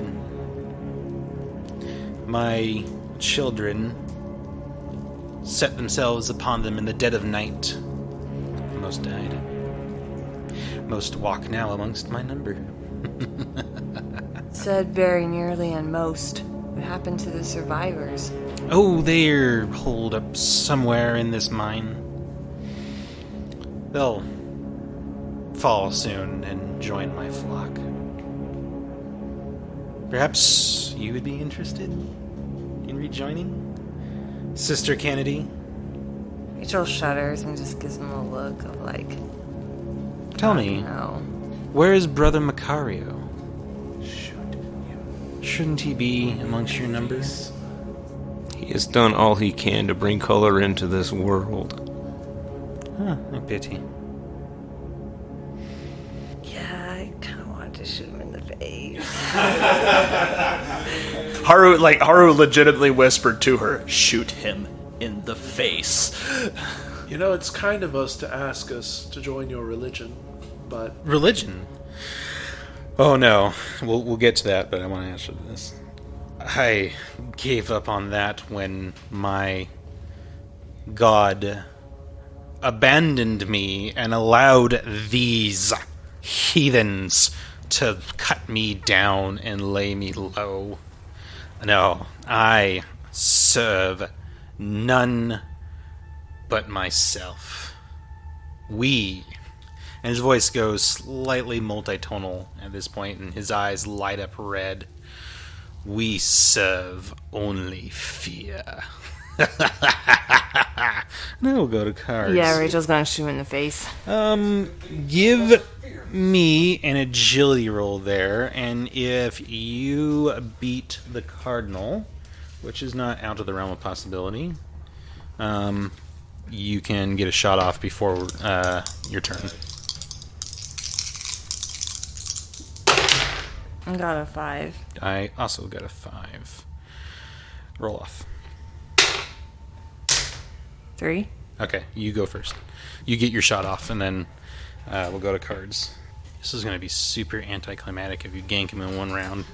My children set themselves upon them in the dead of night. Most died. Most walk now amongst my number. Said very nearly and most. What happened to the survivors? Oh, they're holed up somewhere in this mine. They'll fall soon and join my flock. Perhaps you would be interested in rejoining? Sister Kennedy? Rachel shudders and just gives him a look of like... Tell me, No. where is Brother Macario? Shouldn't he be amongst your numbers? He has done all he can to bring color into this world. Huh, a pity. Yeah, I kind of wanted to shoot him in the face. Haru legitimately whispered to her, "Shoot him in the face." You know, it's kind of us to ask us to join your religion, but... Religion? Oh no, we'll get to that, but I want to answer this. I gave up on that when my God abandoned me and allowed these heathens to cut me down and lay me low. No, I serve none but myself. We... And his voice goes slightly multitonal at this point, and his eyes light up red. We serve only fear. Now we'll go to cards. Yeah, Rachel's gonna shoot him in the face. Give me an agility roll there, and if you beat the cardinal, which is not out of the realm of possibility, you can get a shot off before your turn. I got a 5. I also got a 5. Roll off. 3. Okay, you go first. You get your shot off, and then we'll go to cards. This is going to be super anticlimactic if you gank him in one round.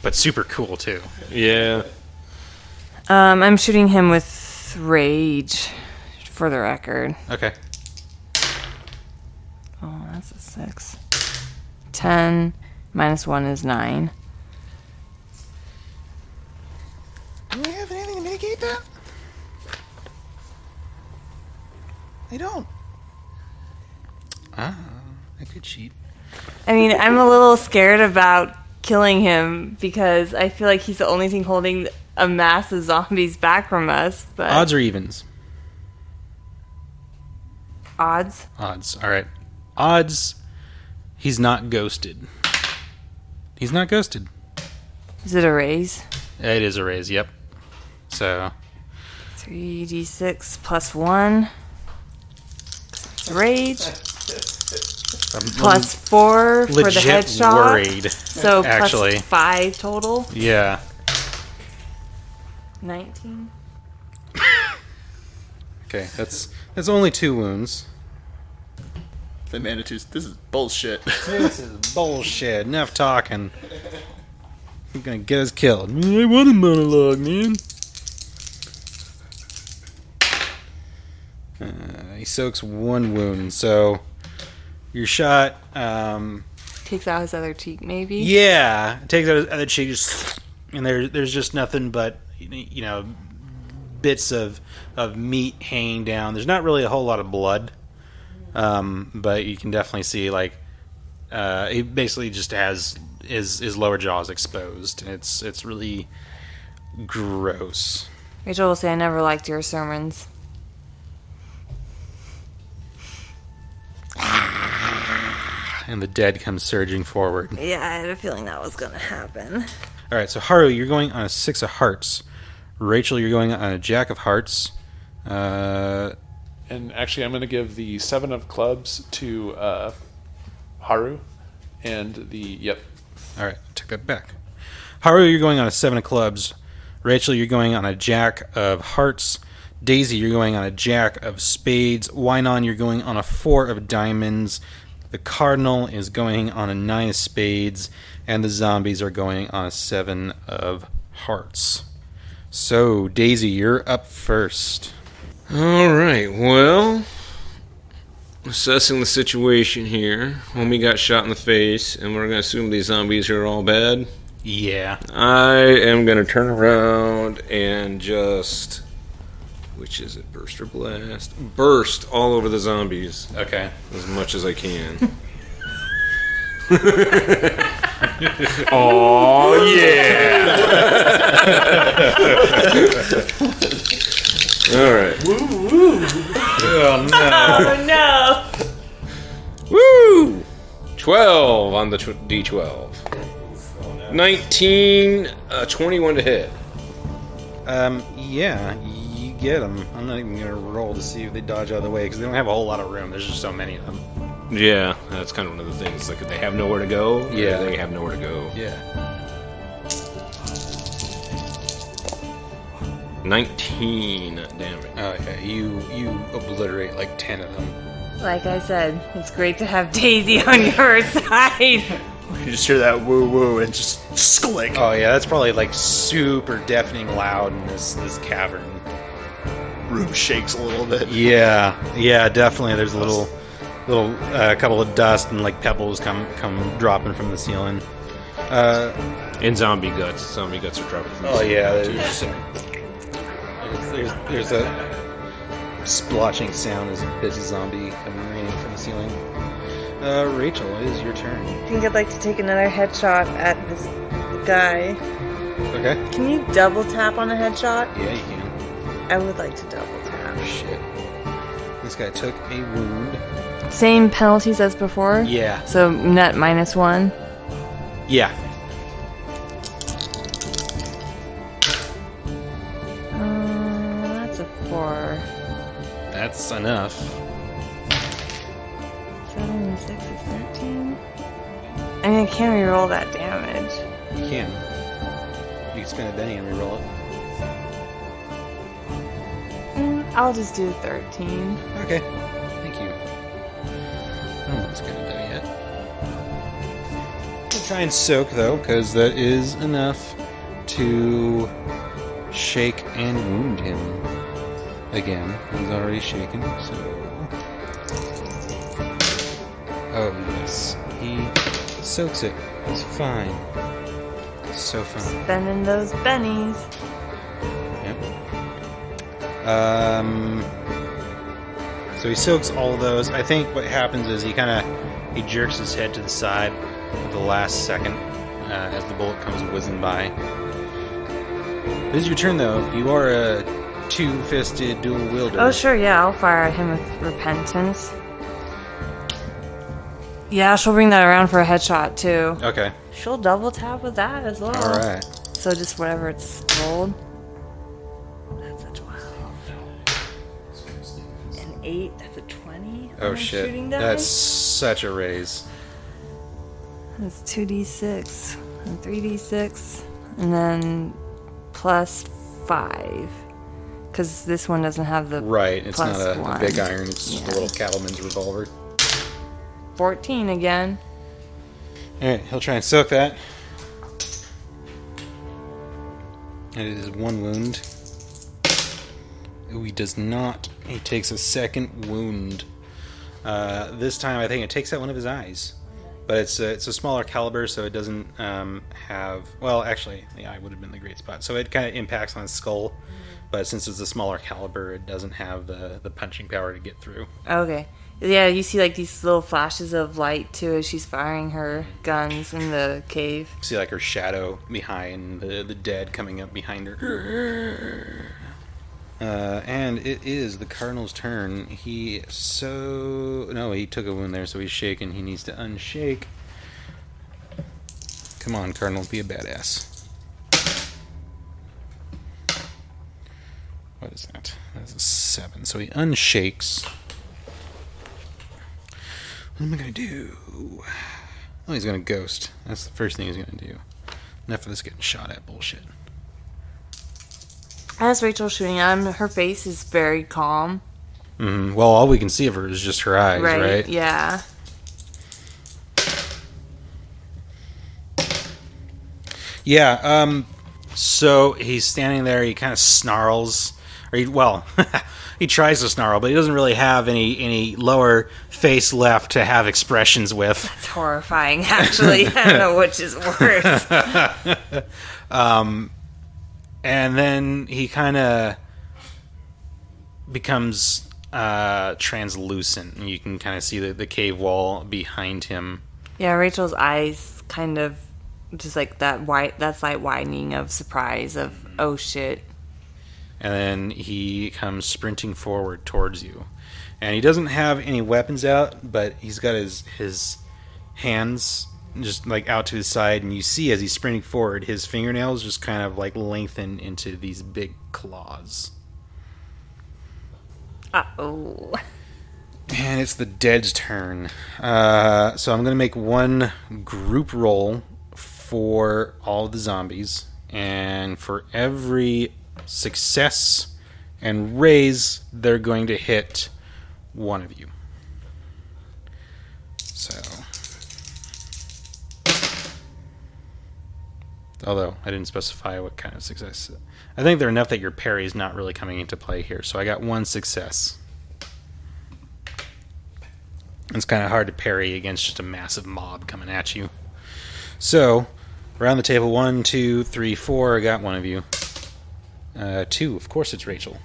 But super cool, too. Yeah. I'm shooting him with rage, for the record. Okay. Oh, that's a 6. 10 minus 1 is 9. Do we have anything to mitigate that? They don't. I could cheat. I mean, I'm a little scared about killing him because I feel like he's the only thing holding a mass of zombies back from us. But Odds or evens? Odds? Odds. All right. Odds. He's not ghosted. He's not ghosted. Is it a raise? It is a raise, yep. So 3d6 plus 1. Rage. Plus 4 for the legit headshot. worried. So actually. plus 5 total. Yeah. 19. Okay, that's only 2 wounds. The Manitous, this is bullshit. This is bullshit. Enough talking. I'm gonna get us killed. I want a monologue, man. He soaks 1 wound, so your shot. Takes out his other cheek, maybe? Yeah, takes out his other cheek, and there's just nothing but bits of meat hanging down. There's not really a whole lot of blood. But you can definitely see he basically just has his lower jaw is exposed. It's really gross. Rachel will say, I never liked your sermons. And the dead comes surging forward. Yeah, I had a feeling that was going to happen. All right, so Haru, you're going on a 6 of hearts. Rachel, you're going on a jack of hearts. And actually, I'm going to give the 7 of clubs to Haru, and All right, take that back. Haru, you're going on a 7 of clubs. Rachel, you're going on a jack of hearts. Daisy, you're going on a jack of spades. Wynon, you're going on a 4 of diamonds. The cardinal is going on a 9 of spades, and the zombies are going on a 7 of hearts. So, Daisy, you're up first. Alright, well, assessing the situation here. Homie got shot in the face, and we're going to assume these zombies are all bad. Yeah. I am going to turn around and just... Which is it? Burst or blast? Burst all over the zombies. Okay. As much as I can. Oh yeah! All right. Oh, no. Woo! 12 on the D12. 19, 21 to hit. Yeah, you get them. I'm not even going to roll to see if they dodge out of the way, because they don't have a whole lot of room. There's just so many of them. Yeah, that's kind of one of the things. Like, if they have nowhere to go, Yeah. they have nowhere to go. Yeah. 19 damage. Okay, you obliterate like 10 of them. Like I said, it's great to have Daisy on your side. You just hear that woo woo and just sklink. Oh yeah, that's probably like super deafening loud in this cavern. Room shakes a little bit. Yeah, definitely. There's a little couple of dust and like pebbles come dropping from the ceiling. And zombie guts. Zombie guts are dropping from the Oh ceiling, yeah, too. there's a splotching sound as a bit of zombie coming raining from the ceiling. Rachel, it is your turn. I think I'd like to take another headshot at this guy. Okay. Can you double tap on a headshot? Yeah, you can. I would like to double tap. Shit. This guy took a wound. Same penalties as before? Yeah. So net -1? Yeah. That's a 4. That's enough. 7 and 6 is 13. I mean, I can't reroll that damage. You can. You can spend a Benny and reroll it. I'll just do 13. Okay. Thank you. I don't know what's gonna do yet. We'll try and soak though, because that is enough to shake and wound him. Again, he's already shaken, so. Oh yes, he soaks it. It's fine. So fine. Spending those bennies. Yep. So he soaks all of those. I think what happens is he jerks his head to the side at the last second as the bullet comes whizzing by. It is your turn though. You are a two-fisted dual wielder. Oh sure, yeah, I'll fire at him with repentance. Yeah, she'll bring that around for a headshot too. Okay. She'll double tap with that as well. All right. So just whatever it's rolled. That's a 12. An 8. That's a 20. Oh on my shit. shooting die. That's such a raise. That's 2d6 and 3d6, and then plus 5. Because this one doesn't have the Right. It's plus not a 1. big iron. It's just Yeah. a little cattleman's revolver. 14 again. Alright, he'll try and soak that. And it is 1 wound. Oh, he does not. He takes a second wound. This time I think it takes out one of his eyes. But it's a smaller caliber, so it doesn't have... Well, actually, the eye would have been the great spot. So it kind of impacts on his skull. But since it's a smaller caliber, it doesn't have the punching power to get through. Okay. Yeah, you see like these little flashes of light too as she's firing her guns in the cave. See like her shadow behind the dead coming up behind her. And it is the Cardinal's turn. He took a wound there, so he's shaken. He needs to unshake. Come on, Cardinal, be a badass. What is that? That's a 7. So he unshakes. What am I gonna do? Oh, he's gonna ghost. That's the first thing he's gonna do. Enough of this getting shot at bullshit. As Rachel's shooting at him, her face is very calm. Mm-hmm. Well, all we can see of her is just her eyes, right? Yeah. Yeah, so he's standing there, he kind of snarls. He tries to snarl, but he doesn't really have any lower face left to have expressions with. It's horrifying, actually. I don't know which is worse. And then he kind of becomes translucent, and you can kind of see the cave wall behind him. Yeah, Rachel's eyes kind of just like that slight widening of surprise of, oh shit. And then he comes sprinting forward towards you. And he doesn't have any weapons out, but he's got his hands just like out to his side, and you see as he's sprinting forward, his fingernails just kind of like lengthen into these big claws. Uh-oh. And it's the dead's turn. So I'm going to make one group roll for all the zombies. And for every success and raise, they're going to hit one of you. So... Although, I didn't specify what kind of success. I think they're enough that your parry is not really coming into play here. So I got one success. It's kind of hard to parry against just a massive mob coming at you. So, around the table, 1, 2, 3, 4. I got one of you. 2, of course it's Rachel.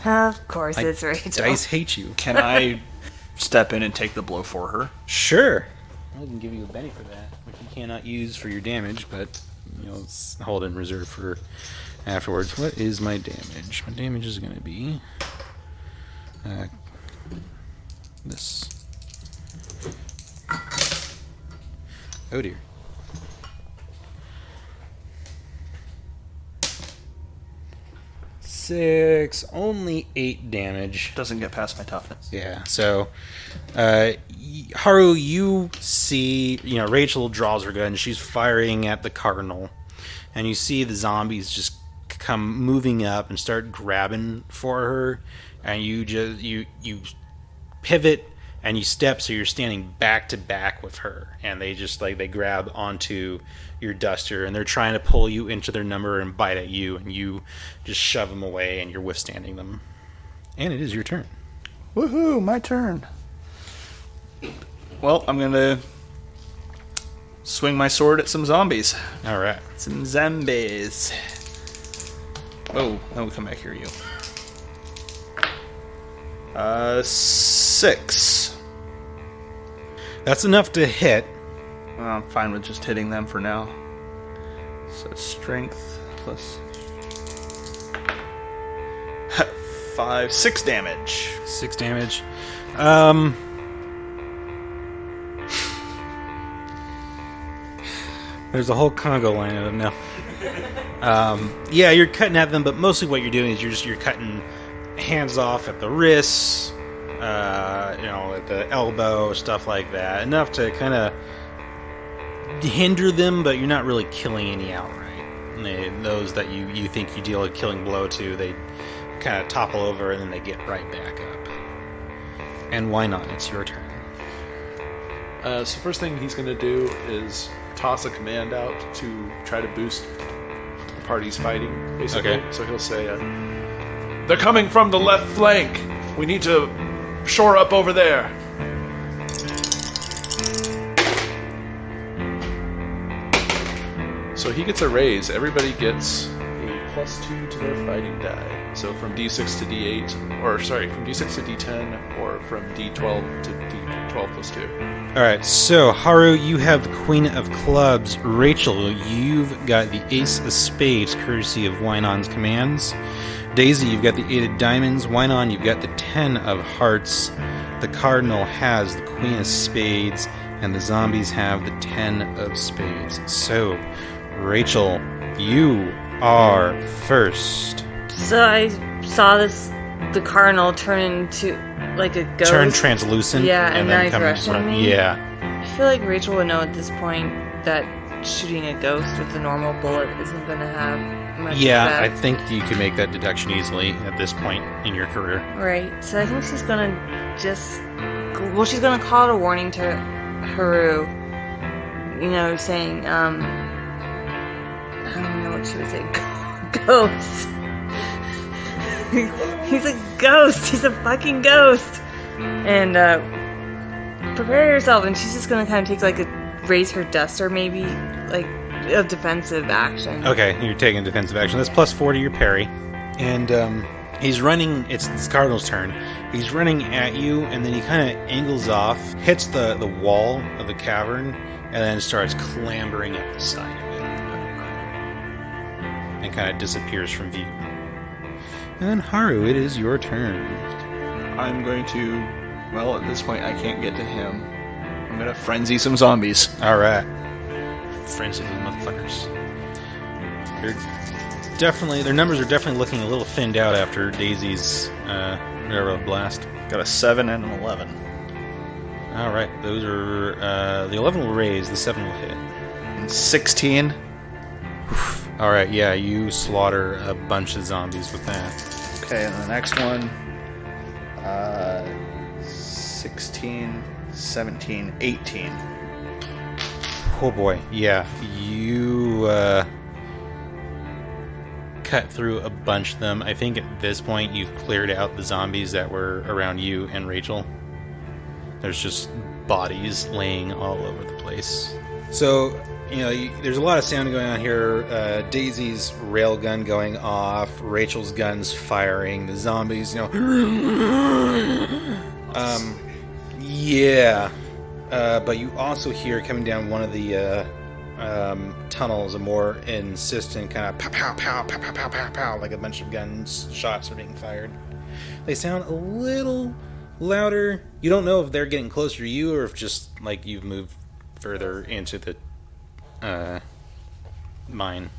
Of course it's Rachel. Dice hate you. Can I step in and take the blow for her? Sure. I didn't give you a Benny for that, which you cannot use for your damage, but... it's hold in reserve for afterwards. What is my damage? My damage is going to be this. Oh dear. 6, only 8 damage. Doesn't get past my toughness. Yeah, so Haru, you see, Rachel draws her gun. She's firing at the cardinal, and you see the zombies just come moving up and start grabbing for her, and you pivot and you step so you're standing back to back with her, and they just they grab onto your duster, and they're trying to pull you into their number and bite at you, and you just shove them away, and you're withstanding them. And it is your turn. Woohoo, my turn. Well, I'm going to swing my sword at some zombies. All right. Some zombies. Oh, let me come back here, you. 6. That's enough to hit. I'm fine with just hitting them for now. So strength plus 5, 6 damage. 6 damage. There's a whole Congo line of them now. Yeah, you're cutting at them, but mostly what you're doing is you're cutting hands off at the wrists, at the elbow, stuff like that. Enough to kind of hinder them, but you're not really killing any outright. And those that you think you deal a killing blow to, they kind of topple over and then they get right back up. And why not? It's your turn. So first thing he's going to do is toss a command out to try to boost the party's fighting, basically. Okay. So he'll say, they're coming from the left flank. We need to shore up over there. So he gets a raise. Everybody gets a +2 to their fighting die. So from D6 to D8, from D6 to D10, or from D12 to D12 plus 2. Alright, so Haru, you have the Queen of Clubs. Rachel, you've got the Ace of Spades, courtesy of Wynon's commands. Daisy, you've got the 8 of Diamonds. Wynon, you've got the 10 of Hearts. The Cardinal has the Queen of Spades, and the zombies have the 10 of Spades. So, Rachel, you are first. So I saw the cardinal turn into like a ghost. Turn translucent. Yeah, and now then he's come rushing run. me. Yeah. I feel like Rachel would know at this point that shooting a ghost with a normal bullet isn't going to have much Yeah, I effect. think you can make that deduction easily at this point in your career. Right, so I think she's going to she's going to call it a warning to Haru, saying, I don't know what she would say, ghost. He's a ghost. He's a fucking ghost. And prepare yourself. And she's just gonna kind of take raise her duster, maybe like a defensive action. Okay, you're taking defensive action. That's +4 to your parry. And he's running. It's Cardinal's turn. He's running at you, and then he kind of angles off, hits the wall of the cavern, and then starts clambering up the side of it, and kind of disappears from view. And then Haru, it is your turn. I'm going to... Well, at this point, I can't get to him. I'm going to frenzy some zombies. All right, frenzy those motherfuckers. Their numbers are definitely looking a little thinned out after Daisy's railroad blast. Got a 7 and an 11. All right, those are the 11 will raise, the 7 will hit. And 16. All right, yeah, you slaughter a bunch of zombies with that. Okay, and the next one, 16, 17, 18. Oh boy, yeah, you cut through a bunch of them. I think at this point you've cleared out the zombies that were around you and Rachel. There's just bodies laying all over the place. So, there's a lot of sound going on here. Daisy's railgun going off, Rachel's guns firing, the zombies, yeah. But you also hear coming down one of the tunnels, a more insistent kind of pow, pow, pow, pow, pow, pow, pow, pow, like a bunch of guns, shots are being fired. They sound a little louder. You don't know if they're getting closer to you or if just, like, you've moved further into the mine.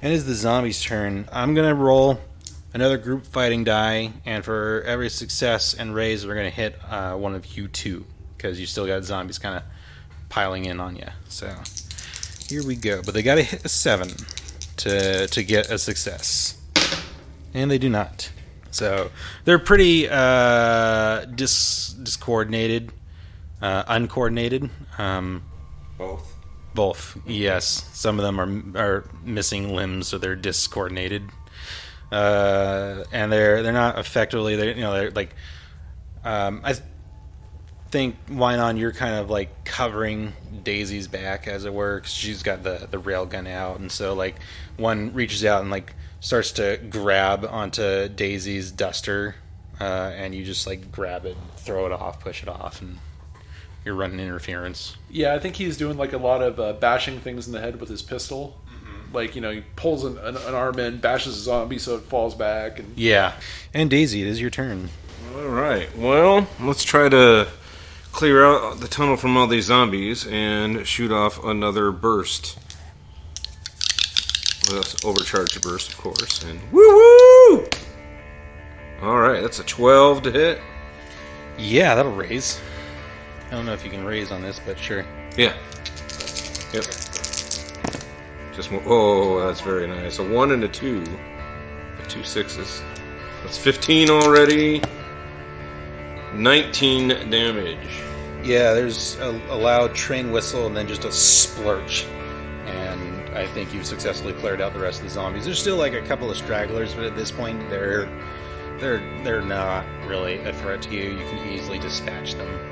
And it's the zombies' turn. I'm going to roll another group fighting die, and for every success and raise, we're going to hit one of you two, because you still got zombies kind of piling in on you. So, here we go. But they got to hit a 7 to get a success. And they do not. So, they're pretty discoordinated, uncoordinated. Both, yes. Some of them are missing limbs, so they're discoordinated. And they're not effectively, they're like, I think, Wynon, you're kind of like covering Daisy's back, as it were, 'cause she's got the rail gun out, and so like one reaches out and like starts to grab onto Daisy's duster, and you just like grab it, throw it off, push it off, and you're running interference. Yeah, I think he's doing like a lot of bashing things in the head with his pistol. Mm-hmm. Like, he pulls an arm in, bashes a zombie so it falls back. And yeah. And Daisy, it is your turn. All right. Well, let's try to clear out the tunnel from all these zombies and shoot off another burst. Well, that's overcharged burst, of course. And woo-woo! All right, that's a 12 to hit. Yeah, that'll raise. I don't know if you can raise on this, but sure. Yeah. Yep. Just one. Oh, that's very nice. A 1 and a 2. The 2 6s. That's 15 already. 19 damage. Yeah, there's a loud train whistle and then just a splurge. And I think you've successfully cleared out the rest of the zombies. There's still like a couple of stragglers, but at this point they're not really a threat to you. You can easily dispatch them.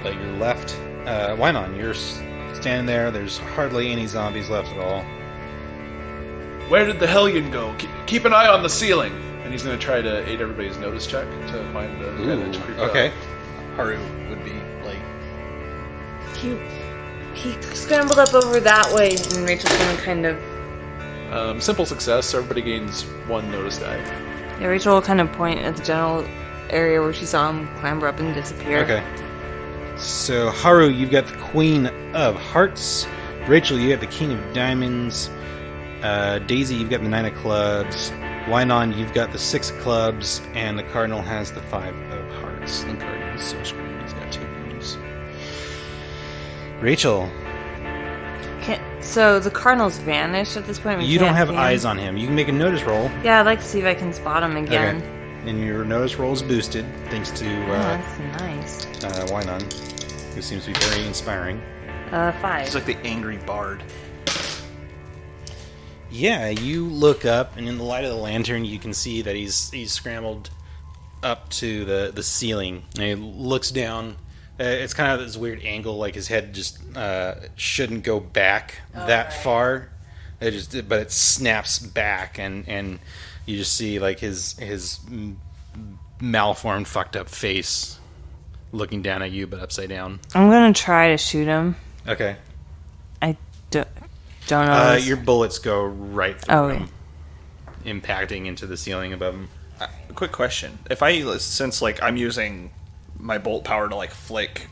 But you're left. Wynon, you're standing there. There's hardly any zombies left at all. where did the Hellion go? Keep an eye on the ceiling. And he's going to try to aid everybody's notice check to find the guy that creeped out. Okay. Haru would be like... He scrambled up over that way, and Rachel's going to kind of... Simple success. Everybody gains 1 notice die. Yeah, Rachel will kind of point at the general area where she saw him clamber up and disappear. Okay. So, Haru, you've got the Queen of Hearts. Rachel, you have the King of Diamonds. Daisy, you've got the 9 of Clubs. Wynon, you've got the 6 of Clubs. And the Cardinal has the 5 of Hearts. The Cardinal is so screwed. He's got 2 names. Rachel. So the Cardinal's vanished at this point? You don't have eyes on him. You can make a notice roll. Yeah, I'd like to see if I can spot him again. Okay. And your notice roll is boosted, thanks to that's nice. Wynon, who seems to be very inspiring. 5. He's like the angry bard. Yeah, you look up, and in the light of the lantern, you can see that he's scrambled up to the ceiling. And he looks down. It's kind of this weird angle, like his head just shouldn't go back that far. But it snaps back, and you just see like his malformed, fucked up face looking down at you, but upside down. I'm gonna try to shoot him. Okay. I don't know. Your bullets go right through him, impacting into the ceiling above him. Quick question: since I'm using my bolt power to flick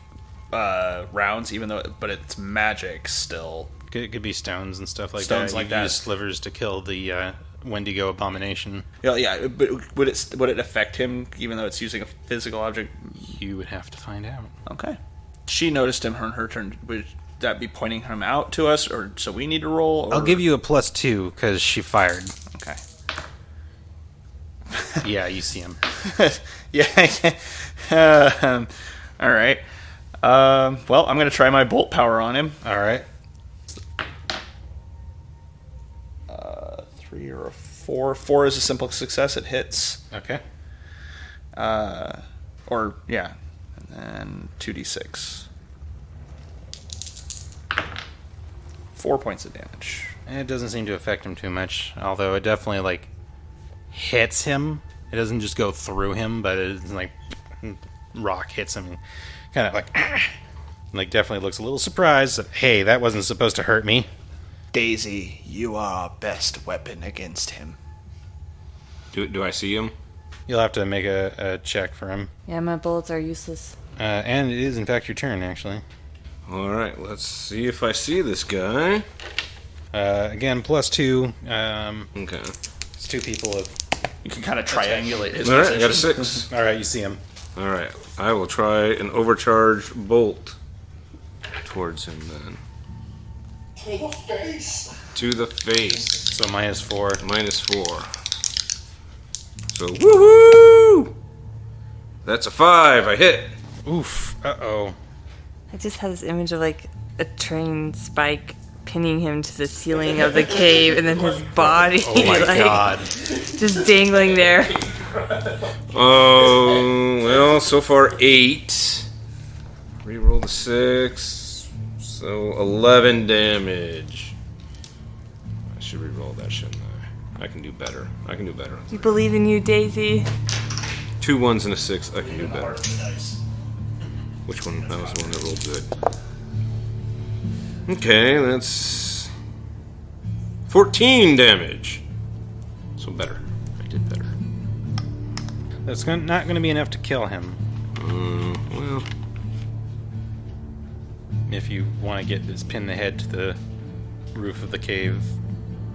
rounds, but it's magic still. It could be stones and stuff like stones that. Like you that. Use slivers to kill the Wendigo abomination. Yeah, but would it affect him even though it's using a physical object? You would have to find out. Okay. She noticed him on her turn. Would that be pointing him out to us, or so we need to roll? Or? I'll give you a +2 because she fired. Okay. Yeah, you see him. Yeah. All right. Well, I'm going to try my bolt power on him. All right. 3 or a 4. 4 is a simple success. It hits. Okay. And then 2d6. 4 points of damage. It doesn't seem to affect him too much, although it definitely hits him. It doesn't just go through him, but it's rock hits him, kind of Like, definitely looks a little surprised that, hey, that wasn't supposed to hurt me. Daisy, you are our best weapon against him. Do I see him? You'll have to make a check for him. Yeah, my bullets are useless. And it is, in fact, your turn, actually. All right, let's see if I see this guy. Again, +2. Okay. It's 2 people of... You can kind of triangulate his All right, position. I got a 6. All right, you see him. All right, I will try an overcharge bolt towards him then. To the face. To the face. So -4. -4. So woohoo! That's a 5. I hit. Oof. Uh-oh. I just had this image of like a train spike pinning him to the ceiling of the cave, and then his body, Oh my god. just dangling there. Oh, well, so far 8. Reroll the 6. So 11 damage. I should reroll that, shouldn't I? I can do better. We believe in you, Daisy. 2 1s and a 6. I can do better. Which one? That was the one that rolled good. Okay, that's 14 damage. So better. I did better. That's not going to be enough to kill him. Well, If you want to get this pin the head to the roof of the cave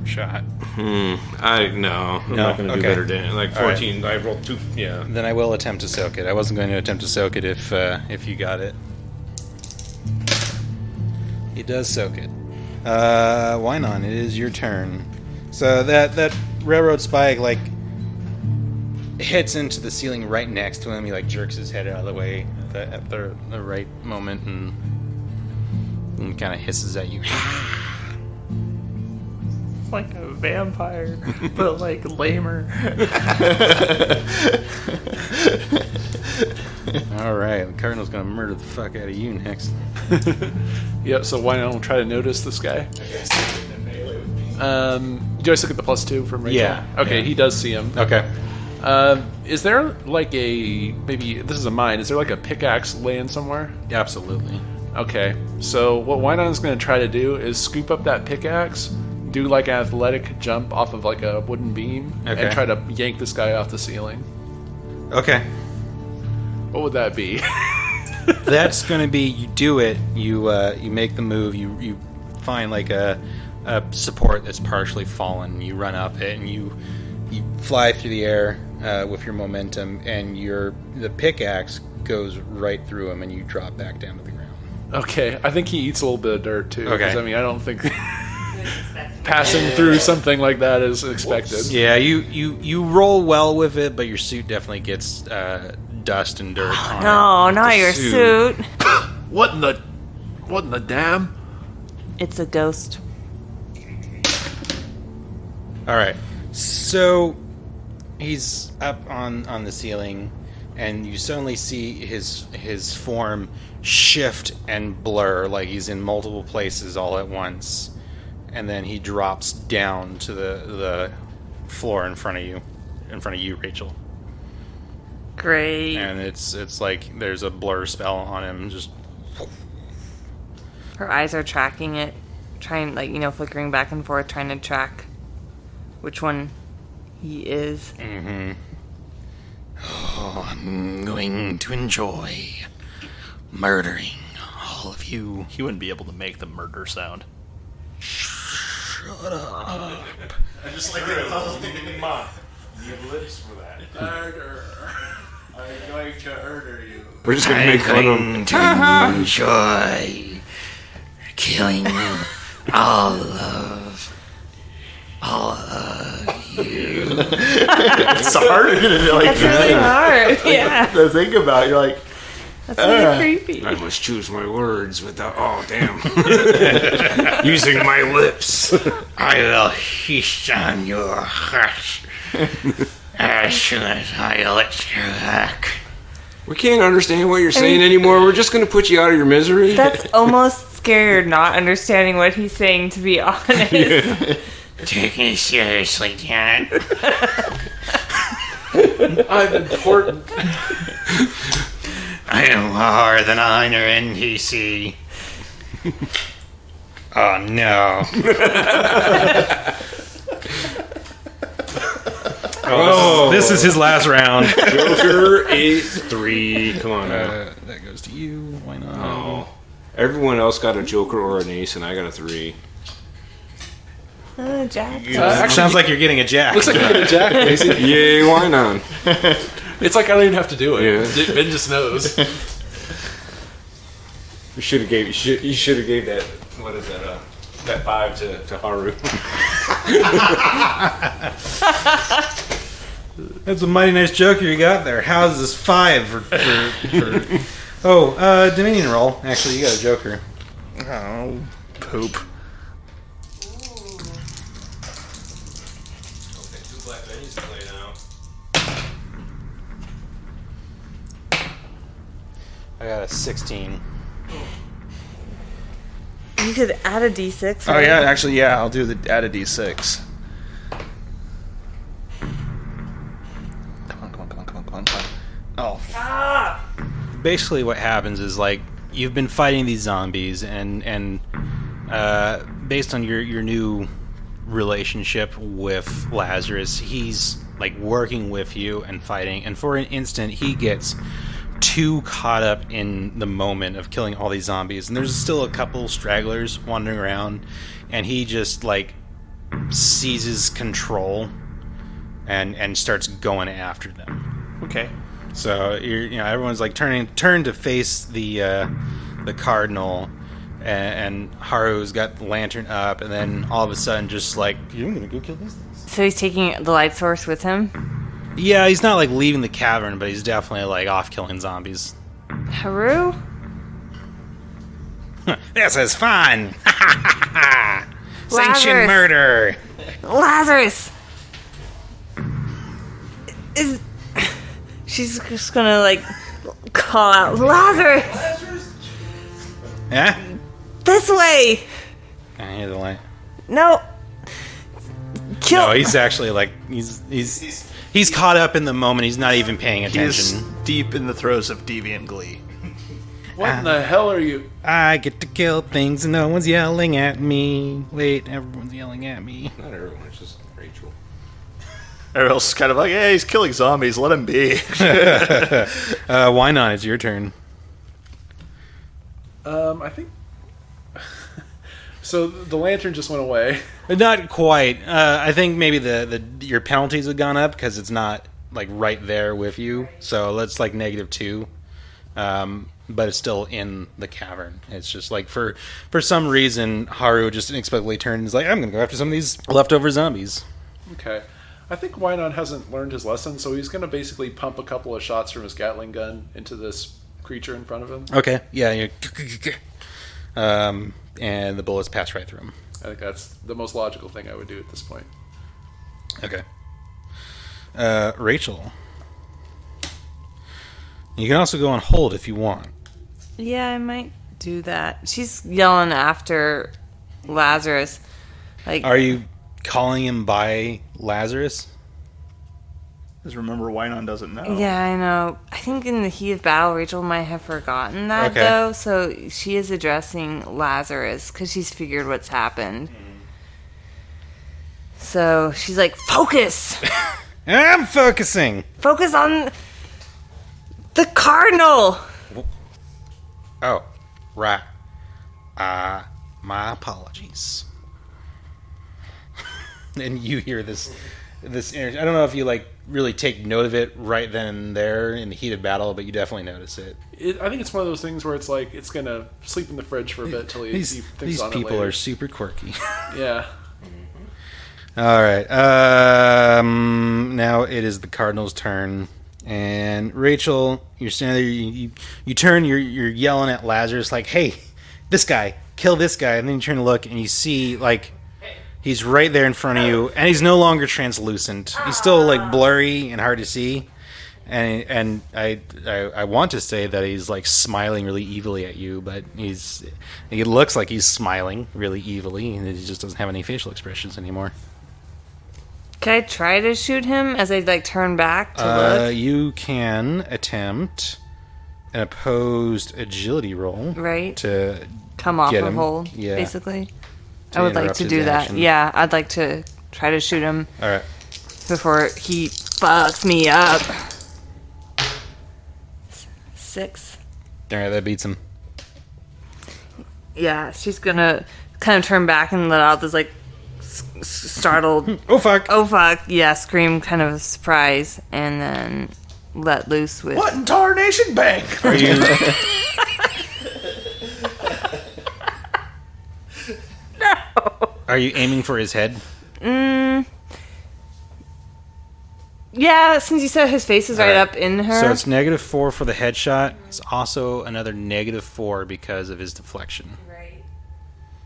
shot. I'm not going to do Okay. better damage. Like All right. 14. I rolled 2. Yeah. Then I will attempt to soak it. I wasn't going to attempt to soak it if you got it. He does soak it. Wynon, it is your turn. So that railroad spike like hits into the ceiling right next to him. He like jerks his head out of the way at the right moment and kind of hisses at you. Like a vampire, but like lamer. All right, the Cardinal's gonna murder the fuck out of you next. Yep, so why don't we try to notice this guy? Do I still get the +2 from Rachel? Yeah. Okay, Yeah. he does see him. Okay. Is there like maybe this is a mine, is there like a pickaxe laying somewhere? Absolutely. Okay, so what Wynon's going to try to do is scoop up that pickaxe, do like an athletic jump off of like a wooden beam, Okay. and try to yank this guy off the ceiling. Okay. What would that be? That's going to be, you do it, you make the move, you find like a support that's partially fallen, you run up it, and you fly through the air with your momentum, and the pickaxe goes right through him, and you drop back down to the ground. Okay, I think he eats a little bit of dirt too. 'Cause, Okay. I mean, I don't think passing through something like that is expected. Yeah, you roll well with it, but your suit definitely gets dust and dirt on it. No, not your suit. suit. What in the damn? It's a ghost. All right, so he's up on the ceiling, and you suddenly see his form shift and blur, like he's in multiple places all at once, and then he drops down to the floor in front of you, Rachel. Great. And it's like there's a blur spell on him, just Her eyes are tracking it, trying, like, flickering back and forth, trying to track which one he is. Mm-hmm. Oh, I'm going to enjoy murdering all of you. He wouldn't be able to make the murder sound. Shut up. I just like it. You have lips for that. Murder. I'm going to murder you. We're just gonna make fun of him. To enjoy killing all of you. It's harder to like That's really hard. Yeah. to think about. You're like, That's really creepy. I must choose my words without. Oh, damn. Using my lips. I will feast on your heart as soon as I let you back. We can't understand what you're saying anymore. We're just gonna put you out of your misery. That's almost scarier not understanding what he's saying, to be honest. Take me seriously, Dad. I'm important. I am more than honor NPC. Oh no. Oh, this is his last round. Joker 8-3. Come on now. That goes to you. Why not? Oh. Everyone else got a Joker or an ace, and I got a 3. Jack. Sounds like you're getting a jack. Looks like you're getting a jack, Macy. Yay, why not? It's like I don't even have to do it. Yeah. Ben just knows. You should have gave that, what is that, that 5 to Haru. That's a mighty nice Joker you got there. How's this 5 for Oh, Dominion roll. Actually, you got a Joker. Oh, poop. I got a 16. You could add a d6. Oh yeah, actually, yeah. I'll do the add a d6. Come on. Oh, Basically, what happens is like you've been fighting these zombies, and based on your new relationship with Lazarus, he's like working with you and fighting. And for an instant, he gets too caught up in the moment of killing all these zombies, and there's still a couple stragglers wandering around, and he just like seizes control and starts going after them. okay. So everyone's like turn to face the cardinal, and Haru's got the lantern up, and then all of a sudden, just like, you're gonna go kill these things. So he's taking the light source with him? Yeah, he's not like leaving the cavern, but he's definitely like off killing zombies. Haru? This is fun! Sanctioned Lazarus. murder! Lazarus! She's just gonna, like, call out, Lazarus! Yeah? This way! I hear the light. No! Kill! No, he's actually like, he's caught up in the moment, he's not even paying attention. He's deep in the throes of deviant glee. What in the hell are you? I get to kill things and no one's yelling at me. Wait, everyone's yelling at me. Not everyone, it's just Rachel. Errol's kind of like, hey, he's killing zombies, let him be. Why not? It's your turn. I think. So the lantern just went away. Not quite. I think maybe your penalties have gone up because it's not like right there with you. So that's like -2. But it's still in the cavern. It's just like for some reason Haru just inexplicably turned and is like, I'm gonna go after some of these leftover zombies. Okay. I think Wynon hasn't learned his lesson, so he's going to basically pump a couple of shots from his Gatling gun into this creature in front of him. Okay. Yeah. And the bullets pass right through him. I think that's the most logical thing I would do at this point. Okay. Rachel. You can also go on hold if you want. Yeah, I might do that. She's yelling after Lazarus. Like, Are you calling him by Lazarus? Because remember, Wynon doesn't know. yeah, I know. I think in the heat of battle, Rachel might have forgotten that, Okay. though. So she is addressing Lazarus because she's figured what's happened. So she's like, focus! I'm focusing! Focus on the cardinal! Oh, right. My apologies. And you hear this energy. I don't know if you like really take note of it right then and there in the heat of battle, but you definitely notice it. I think it's one of those things where it's like it's going to sleep in the fridge for a bit till he thinks These on it people later. are super quirky. Yeah. All right. Now it is the Cardinals' turn, and Rachel, you're standing there. You turn. You're yelling at Lazarus like, "Hey, this guy, kill this guy!" And then you turn to look, and you see like he's right there in front of you, and he's no longer translucent. He's still like blurry and hard to see. And I want to say that he's like smiling really evilly at you, but it looks like he's smiling really evilly, and he just doesn't have any facial expressions anymore. Can I try to shoot him as I like turn back to look? You can attempt an opposed agility roll. Right. To come off get of him. hold, Yeah. basically. To I would like interrupt to his do that. action. Yeah, I'd like to try to shoot him All right. before he fucks me up. 6. All right, that beats him. Yeah, she's gonna kind of turn back and let out this like startled Oh fuck! "oh fuck" scream, kind of a surprise, and then let loose with What in tarnation bank? Are you? Are you aiming for his head? Yeah, since you said his face is right up in her. So it's -4 for the headshot. It's also another -4 because of his deflection. Right.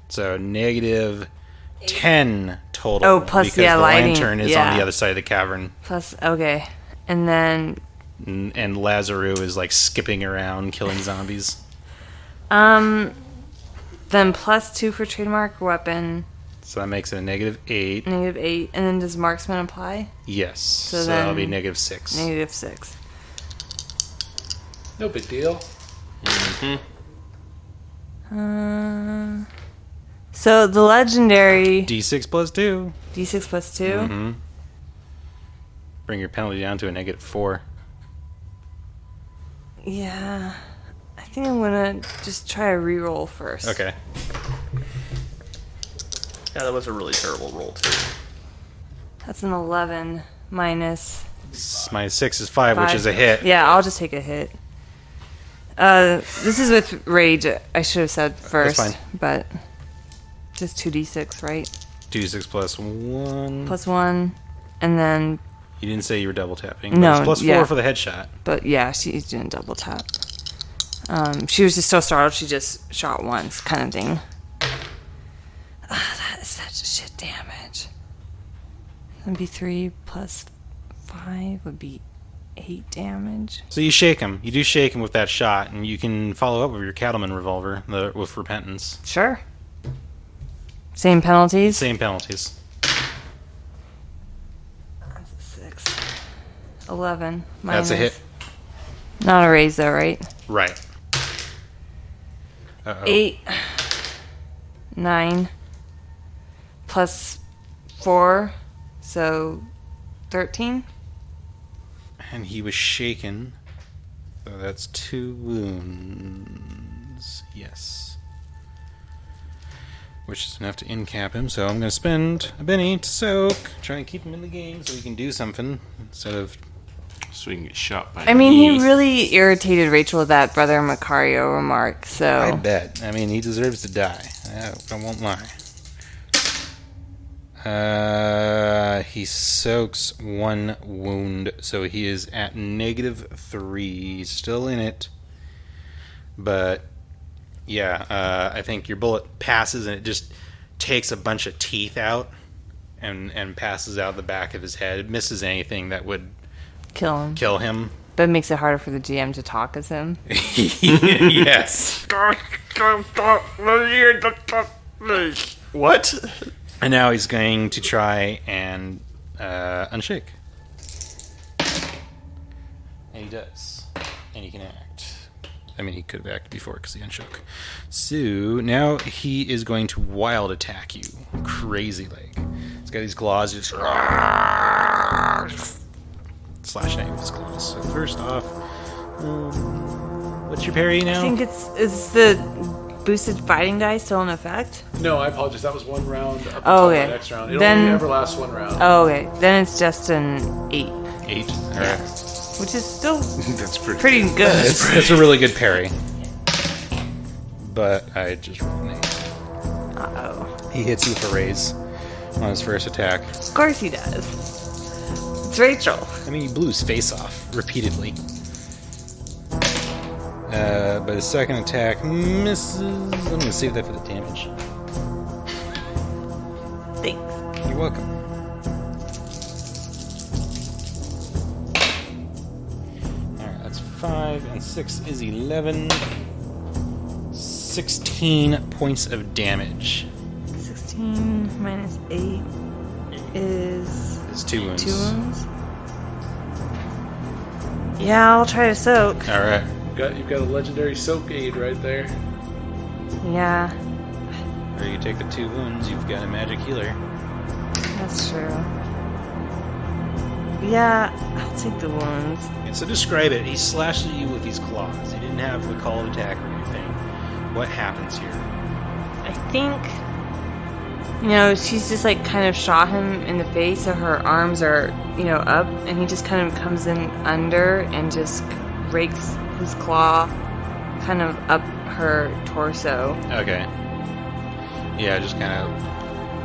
So -10 total. Oh, plus, because yeah, the lighting, lantern is yeah. on the other side of the cavern, Plus, okay. And then and Lazaru is like skipping around killing zombies. then +2 for trademark weapon, So that makes it a -8. -8, and then does marksman apply? Yes. So then that'll be -6. -6. No big deal. So the legendary D6 plus 2. D6 plus 2. Mm-hmm. Bring your penalty down to a -4. Yeah, I think I'm gonna just try a reroll first. Okay. Yeah, that was a really terrible roll too. That's an 11 minus -6 is 5, which 5. is a hit. Yeah, I'll just take a hit. This is with rage. I should have said first, fine. but just 2d6, right? 2d6 plus 1. Plus 1, and then You didn't say you were double tapping. No, But it's plus 4 yeah. for the headshot. but yeah, she didn't double tap. She was just so startled she just shot once, kind of thing. That is such shit damage. That'd be 3 plus 5 would be 8 damage. So you shake him. You do shake him with that shot, and you can follow up with your cattleman revolver with repentance. Sure. Same penalties. Same penalties. That's a 6. 11. That's a hit. Not a raise though, right? Right. Uh-oh. 8. 9. Plus 4. So 13. And he was shaken. So that's 2 wounds. Yes. Which is enough to incap him, so I'm going to spend a Benny to soak. Try and keep him in the game so he can do something instead of... So we can get shot by I mean, me. he really irritated Rachel with that Brother Macario remark, so... I bet. I mean, he deserves to die. I won't lie. He soaks 1 wound, so he is at -3. He's still in it. But, yeah, I think your bullet passes and it just takes a bunch of teeth out and passes out the back of his head. It misses anything that would Kill him. kill him. But it makes it harder for the GM to talk as him. Yes. What? And now he's going to try and unshake. And he does. And he can act. I mean, he could have acted before because he unshook. So now he is going to wild attack you. Crazy leg. He's got these claws just slashing at you with his claws. So first off, what's your parry now? I think is the boosted fighting die still in effect? No, I apologize. That was one round. Up Oh, until okay. the next round. It Then- only ever lasts one round. Oh, okay. Then it's just an 8, 8. All right. which is still That's pretty good. It's a really good parry. But I just rolled an 8. Uh-oh. He hits you with a raise on his first attack. Of course he does. It's Rachel. I mean, he blew his face off repeatedly. But his second attack misses. I'm going to save that for the damage. Thanks. You're welcome. Alright, that's 5, and 6 is 11. 16 points of damage. 16 minus 8 is It's 2 wounds. 2 wounds. Yeah, I'll try to soak. Alright. You've got a legendary soak aid right there. Yeah, Or you take the 2 wounds, you've got a magic healer. that's true. Yeah, I'll take the wounds. And so describe it. He slashed at you with these claws. He didn't have the call to attack or anything. What happens here? I think, she's just like kind of shot him in the face, so her arms are, up, and he just kind of comes in under and just rakes his claw kind of up her torso. Okay. Yeah, it just kind of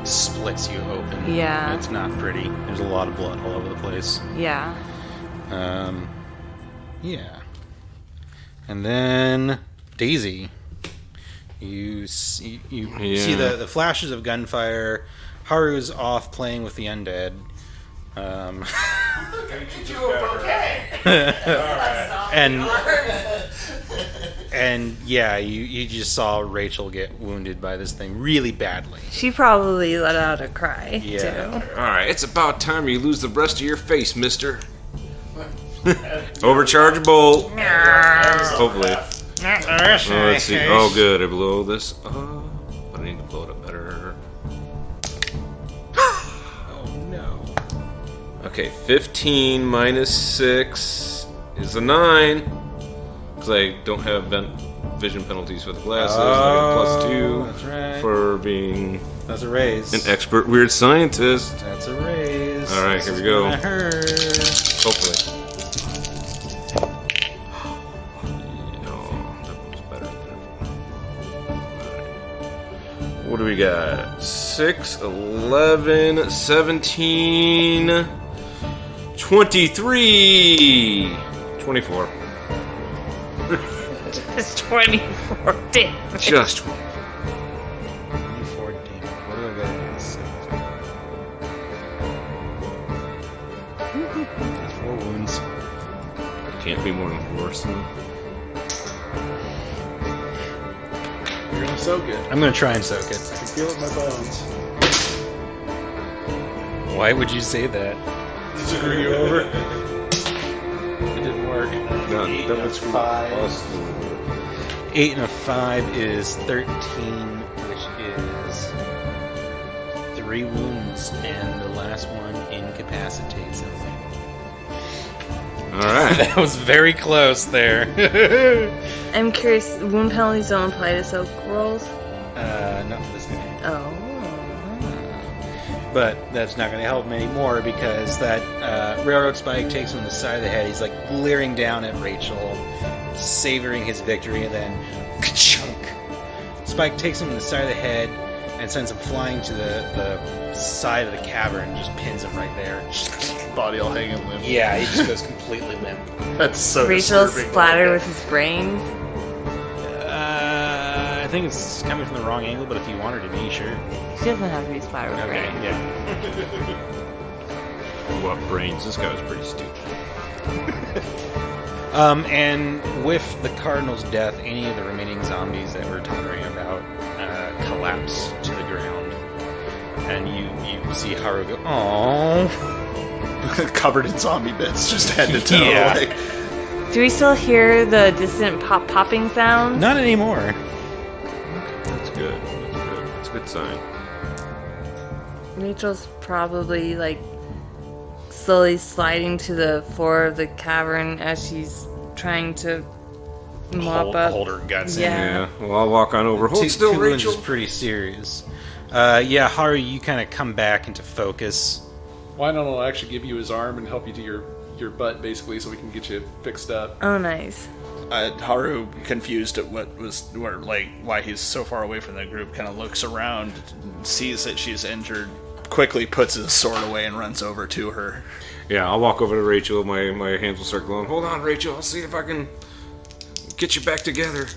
splits you open. Yeah. It's not pretty. There's a lot of blood all over the place. Yeah. Yeah. And then Daisy. You see the flashes of gunfire. Haru's off playing with the undead. And yeah, you just saw Rachel get wounded by this thing really badly. She probably let out a cry, too. Alright, it's about time you lose the rest of your face, mister. Overcharge bolt. Hopefully. Let's see. Oh, good. I blow this up. But I need to blow it up better. Oh, no. Okay, 15 minus 6 is a 9. Because I don't have vision penalties for the glasses. I got +2 that's right. for being That's a raise. an expert weird scientist. That's a raise. Alright, here we go. Hopefully. What do we got? 6, 11, 17, 23, 24. It's 24 damage. Just 24 damage. What do I got against 4 wounds. can't be more than 4. So. You're gonna soak it. I'm gonna try and soak it. I can feel it in my bones. Why would you say that? To screw you over. It didn't work. No, that was 5. 8 and a 5 is 13, which is 3 wounds, and the last one incapacitates him. Alright. That was very close there. I'm curious, wound penalties don't apply to soak rolls? Not for this guy. Oh. But that's not going to help him anymore because that railroad spike takes him on the side of the head. He's like glaring down at Rachel, savoring his victory, and then ka-chunk. Spike takes him on the side of the head and sends him flying to the side of the cavern and just pins him right there. Body all hanging limp. Yeah, he just goes completely limp. That's so Rachel disturbing. splattered with his brains. I think it's coming from the wrong angle, but if you want her to be, sure. She doesn't have to be splattered with Okay, brains. yeah. What brains? This guy was pretty stupid. And with the Cardinal's death, any of the remaining zombies that we're talking about collapse to the ground. And you see Haru go, aww. Covered in zombie bits, just head to toe. Yeah. Like, Do we still hear the distant popping sound? Not anymore. That's good. That's good. That's a good sign. Rachel's probably like slowly sliding to the floor of the cavern as she's trying to mop up. Hold her guts in. Yeah. Well, I'll walk on over. Hold still, Two wounds Rachel. is pretty serious. Yeah, Haru, you kind of come back into focus. Wynon will actually give you his arm and help you to your butt, basically, so we can get you fixed up. Oh, nice. Haru, confused at why he's so far away from the group, kind of looks around, sees that she's injured, quickly puts his sword away and runs over to her. Yeah, I'll walk over to Rachel. My hands will start glowing. Hold on, Rachel. I'll see if I can get you back together.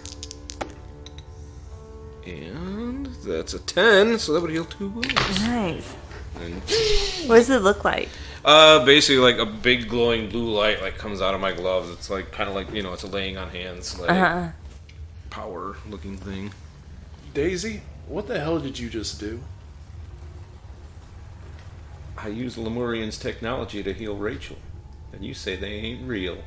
And that's a 10, so that would heal 2 wounds. Nice. And What does it look like? basically, like a big glowing blue light like comes out of my gloves. It's like kind of like it's a laying on hands like power looking thing. Daisy, what the hell did you just do? I use Lemurian's technology to heal Rachel, and you say they ain't real.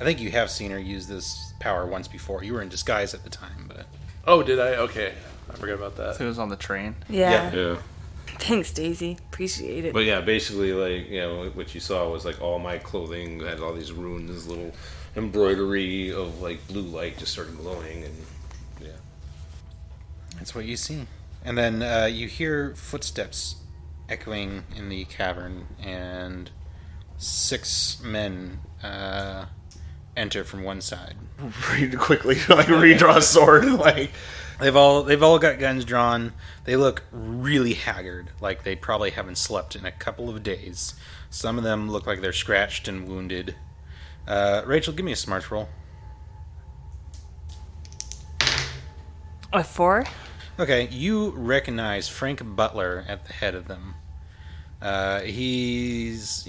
I think you have seen her use this power once before. You were in disguise at the time, but... Oh, did I? Okay. I forgot about that. It was on the train. Yeah. Yeah. Thanks, Daisy. Appreciate it. But yeah, basically, like, you know, what you saw was like all my clothing had all these runes, little embroidery of like blue light just started glowing, and yeah. That's what you see. And then you hear footsteps echoing in the cavern, and 6 men enter from one side. Read quickly, like redraw a sword, like. They've all got guns drawn. They look really haggard, like they probably haven't slept in a couple of days. Some of them look like they're scratched and wounded. Rachel, give me a smarts roll. A 4? Okay, you recognize Frank Butler at the head of them. He's,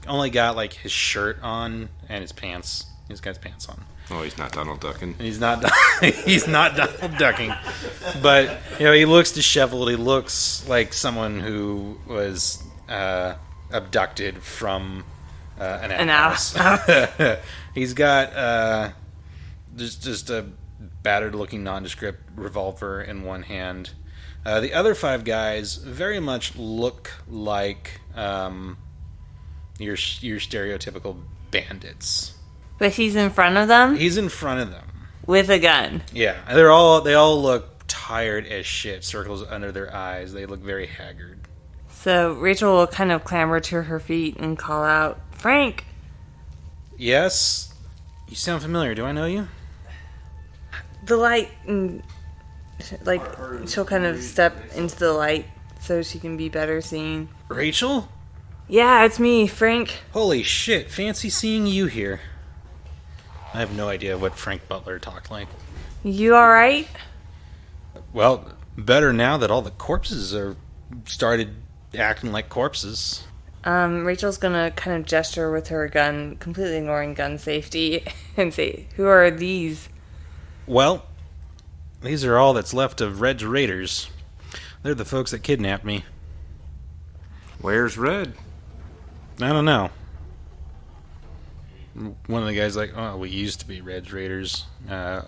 only got like his shirt on and his pants. He's got his pants on. Oh, he's not Donald Ducking. And he's not Donald Ducking. But, he looks disheveled. He looks like someone who was abducted from an outhouse. He's got just a battered-looking nondescript revolver in one hand. The other 5 guys very much look like your stereotypical bandits. But he's in front of them? He's in front of them. With a gun? Yeah. They all look tired as shit, circles under their eyes. They look very haggard. So Rachel will kind of clamber to her feet and call out, Frank! Yes? You sound familiar. Do I know you? The light, like, she'll kind of step into the light so she can be better seen. Rachel? Yeah, it's me, Frank. Holy shit, fancy seeing you here. I have no idea what Frank Butler talked like. You alright? Well, better now that all the corpses are started acting like corpses. Rachel's gonna kind of gesture with her gun, completely ignoring gun safety, and say, who are these? Well, these are all that's left of Red's raiders. They're the folks that kidnapped me. Where's Red? I don't know. One of the guys like, oh, we used to be Red's raiders.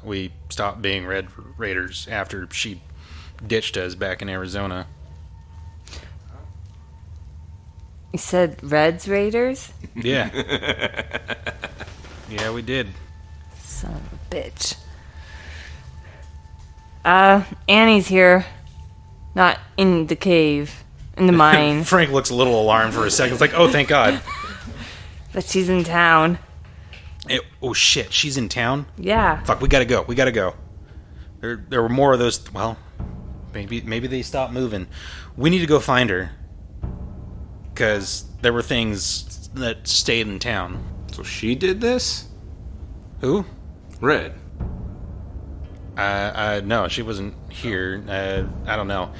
We stopped being Red raiders after she ditched us back in Arizona. You said Red's Raiders? Yeah. Yeah, we did. Son of a bitch. Annie's here. Not in the cave. In the mine. Frank looks a little alarmed for a second. It's like, oh, thank God. But she's in town. Oh, shit. She's in town? Yeah. Fuck, we gotta go. There were more of those. Well, maybe they stopped moving. We need to go find her. Because there were things that stayed in town. So she did this? Who? Red. No, she wasn't here. I don't know.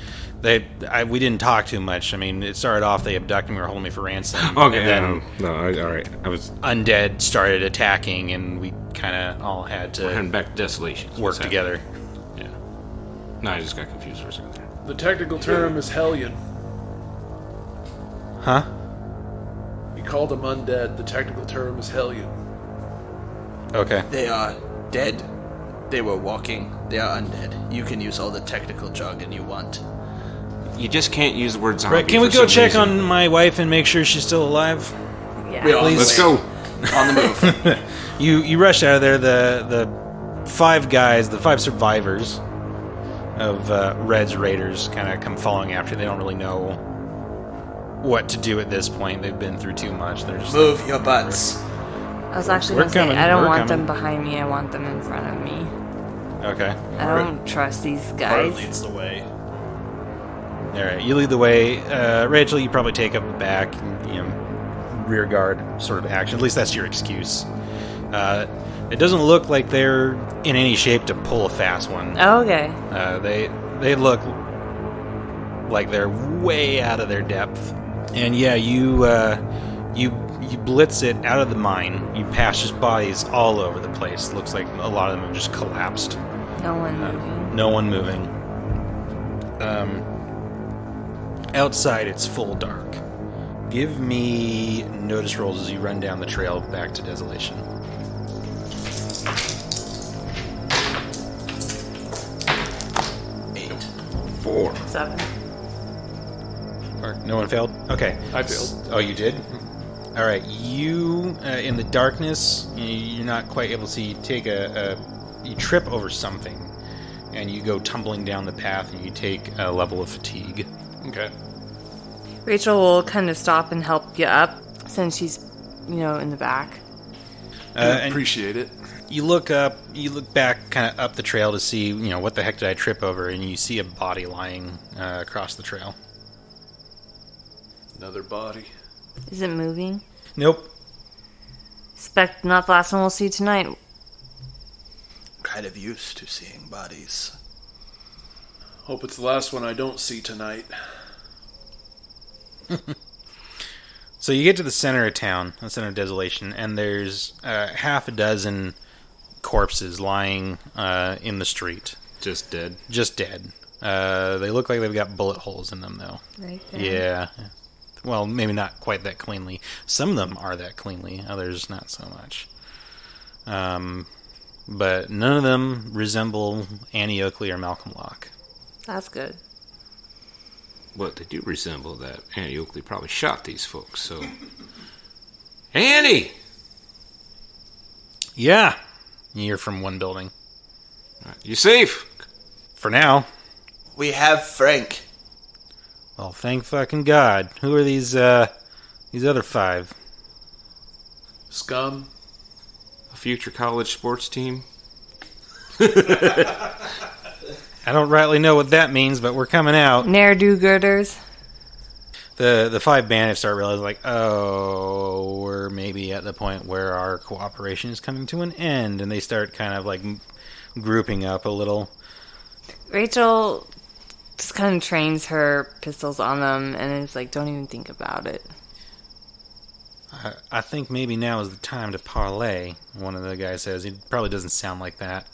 We didn't talk too much. I mean, it started off they abducted me or holding me for ransom. Okay, and then all right. I was undead started attacking, and we kind of all had to heading back to Desolation. work together. Yeah. No, I just got confused for a second there. The technical term is Hellion. Huh? You called them undead. The technical term is Hellion. Okay. They are dead. They were walking. They are undead. You can use all the technical jargon you want. You just can't use the word zombie. Right, can we go check on my wife and make sure she's still alive? Yeah. Please. Let's go. On the move. You rush out of there. The 5 guys, the 5 survivors of Red's raiders, kind of come following after. They don't really know what to do at this point. They've been through too much. They're just Move your butts. I was actually We're going to say, coming, I don't we're want coming. them behind me, I want them in front of me. okay. I don't trust these Bart guys. leads the way. All right, you lead the way. Rachel, you probably take up the back, rear guard sort of action. At least that's your excuse. It doesn't look like they're in any shape to pull a fast one. Oh, okay. They look like they're way out of their depth. And yeah, you blitz it out of the mine. You pass just bodies all over the place. Looks like a lot of them have just collapsed. No one moving. No one moving. Outside, it's full dark. Give me notice rolls as you run down the trail back to Desolation. 8. 4. 7. Or no one failed? Okay. I failed. Oh, you did? All right. You, in the darkness, you're not quite able to see. You take you trip over something, and you go tumbling down the path, and you take a level of fatigue. Okay. Rachel will kind of stop and help you up since she's, in the back. I And appreciate it. you look back kind of up the trail to see, what the heck did I trip over, and you see a body lying across the trail. Another body. Is it moving? Nope. Expect not the last one we'll see tonight. Kind of used to seeing bodies. Hope it's the last one I don't see tonight. So you get to the center of town, the center of Desolation, and there's half a dozen corpses lying in the street. Just dead. Just dead. They look like they've got bullet holes in them, though. Right there. Yeah. Well, maybe not quite that cleanly. Some of them are that cleanly, others not so much. But none of them resemble Annie Oakley or Malcolm Locke. That's good. But they do resemble that Annie Oakley probably shot these folks, so... Annie! Yeah! You're from one building. You safe? For now. We have Frank. Well, thank fucking God. Who are these other 5? Scum. A future college sports team? I don't rightly know what that means, but we're coming out. Ne'er-do-girders. The 5 bandits start realizing, we're maybe at the point where our cooperation is coming to an end, and they start kind of grouping up a little. Rachel just kind of trains her pistols on them, and is like, don't even think about it. I think maybe now is the time to parlay, one of the guys says. He probably doesn't sound like that.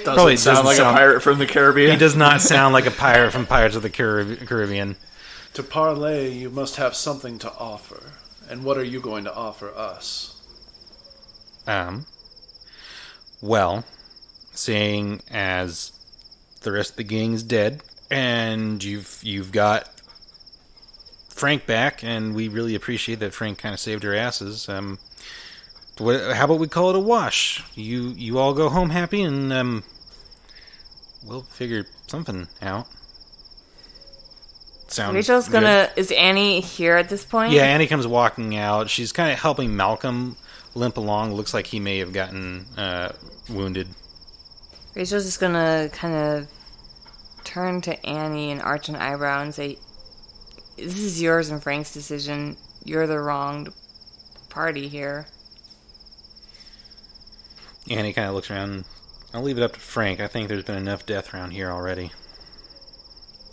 Doesn't sound like a pirate from the Caribbean. He does not sound like a pirate from Pirates of the Caribbean. To parlay, you must have something to offer. And what are you going to offer us? Well, seeing as the rest of the gang is dead, and you've got Frank back, and we really appreciate that Frank kind of saved our asses. How about we call it a wash? You all go home happy, and we'll figure something out. Rachel's gonna... Is Annie here at this point? Yeah, Annie comes walking out. She's kind of helping Malcolm limp along. Looks like he may have gotten wounded. Rachel's just gonna kind of turn to Annie and arch an eyebrow and say, this is yours and Frank's decision. You're the wronged party here. Annie kind of looks around. I'll leave it up to Frank. I think there's been enough death around here already.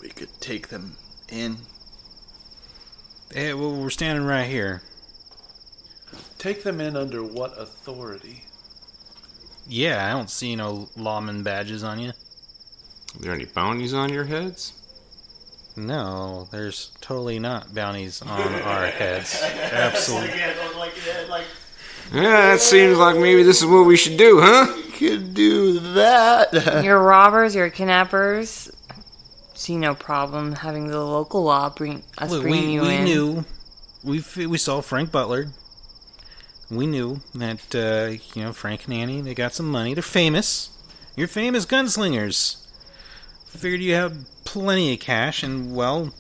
We could take them in. Hey, well, we're standing right here. Take them in under what authority? Yeah, I don't see no lawman badges on you. Are there any bounties on your heads? No, there's totally not bounties on our heads. Absolutely. Yeah, that seems like maybe this is what we should do, huh? Could do that. You're robbers, you're kidnappers. See no problem having the local law bring you in. We knew. We saw Frank Butler. We knew that, Frank and Annie, they got some money. They're famous. You're famous gunslingers. Figured you had plenty of cash, and, well,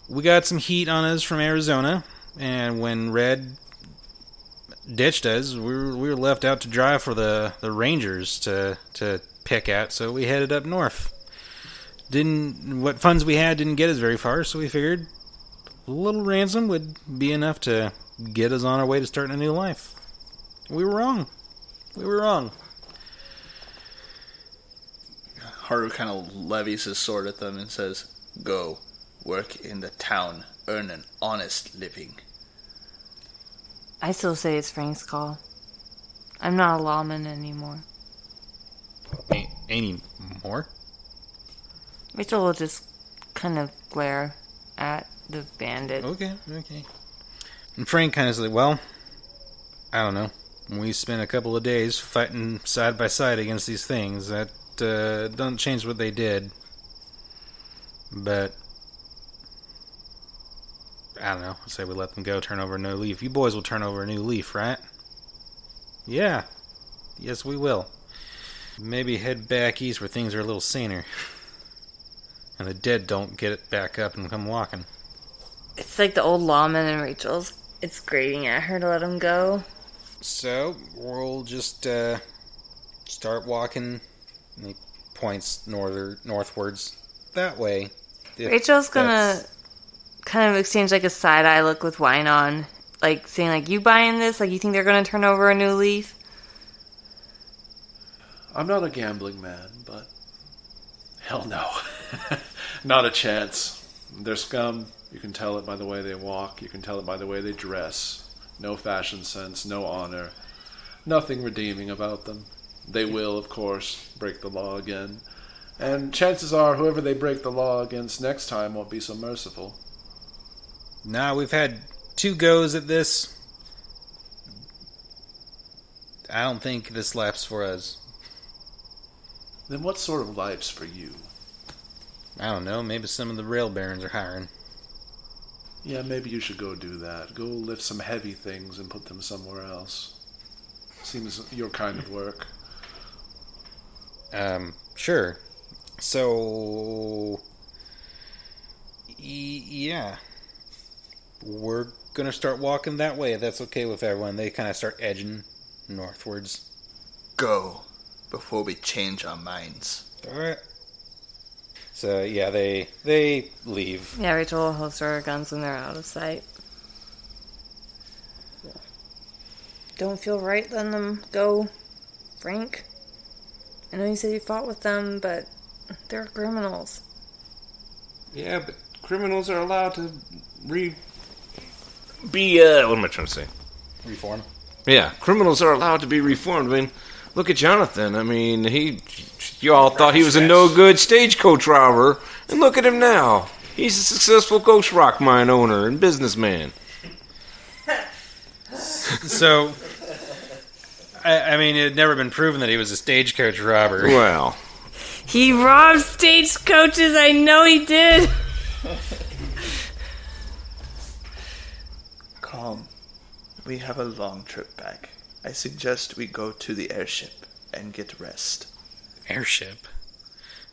we got some heat on us from Arizona, and when Red ditched us, we were left out to dry for the Rangers to pick at, so we headed up north. What funds we had didn't get us very far, so we figured a little ransom would be enough to get us on our way to starting a new life. We were wrong. Haru kind of levies his sword at them and says, "Go, work in the town, earn an honest living." I still say it's Frank's call. I'm not a lawman anymore. Any more? Rachel will just kind of glare at the bandit. Okay. And Frank kind of says, well, I don't know. We spent a couple of days fighting side by side against these things. That doesn't change what they did. But I don't know. I say we let them go, turn over a new leaf. You boys will turn over a new leaf, right? Yeah. Yes, we will. Maybe head back east where things are a little saner. And the dead don't get it back up and come walking. It's like the old lawman and Rachel's. It's grating at her to let him go. So, we'll just start walking. And he points northwards. That way. Rachel's gonna kind of exchange like a side-eye look with Wynon. Like, saying, like, you buying this? Like, you think they're gonna turn over a new leaf? I'm not a gambling man, but hell no. Not a chance. They're scum. You can tell it by the way they walk. You can tell it by the way they dress. No fashion sense, no honor. Nothing redeeming about them. They will, of course, break the law again. And chances are whoever they break the law against next time won't be so merciful. Nah, we've had 2 goes at this. I don't think this life's for us. Then what sort of life's for you? I don't know, maybe some of the rail barons are hiring. Yeah, maybe you should go do that. Go lift some heavy things and put them somewhere else. Seems your kind of work. Sure. So, yeah. We're gonna start walking that way, if that's okay with everyone. They kind of start edging northwards. Go, before we change our minds. Alright. So, yeah, they leave. Yeah, Rachel will holster her guns when they're out of sight. Don't feel right letting them go, Frank. I know you said you fought with them, but they're criminals. Yeah, but criminals are allowed to what am I trying to say? Reform. Yeah, criminals are allowed to be reformed. I mean, look at Jonathan. I mean, you all thought he was a no-good stagecoach robber, and look at him now. He's a successful ghost rock mine owner and businessman. So, I mean, it had never been proven that he was a stagecoach robber. Well, He robbed stagecoaches, I know he did. Calm. We have a long trip back. I suggest we go to the airship and get rest. Airship?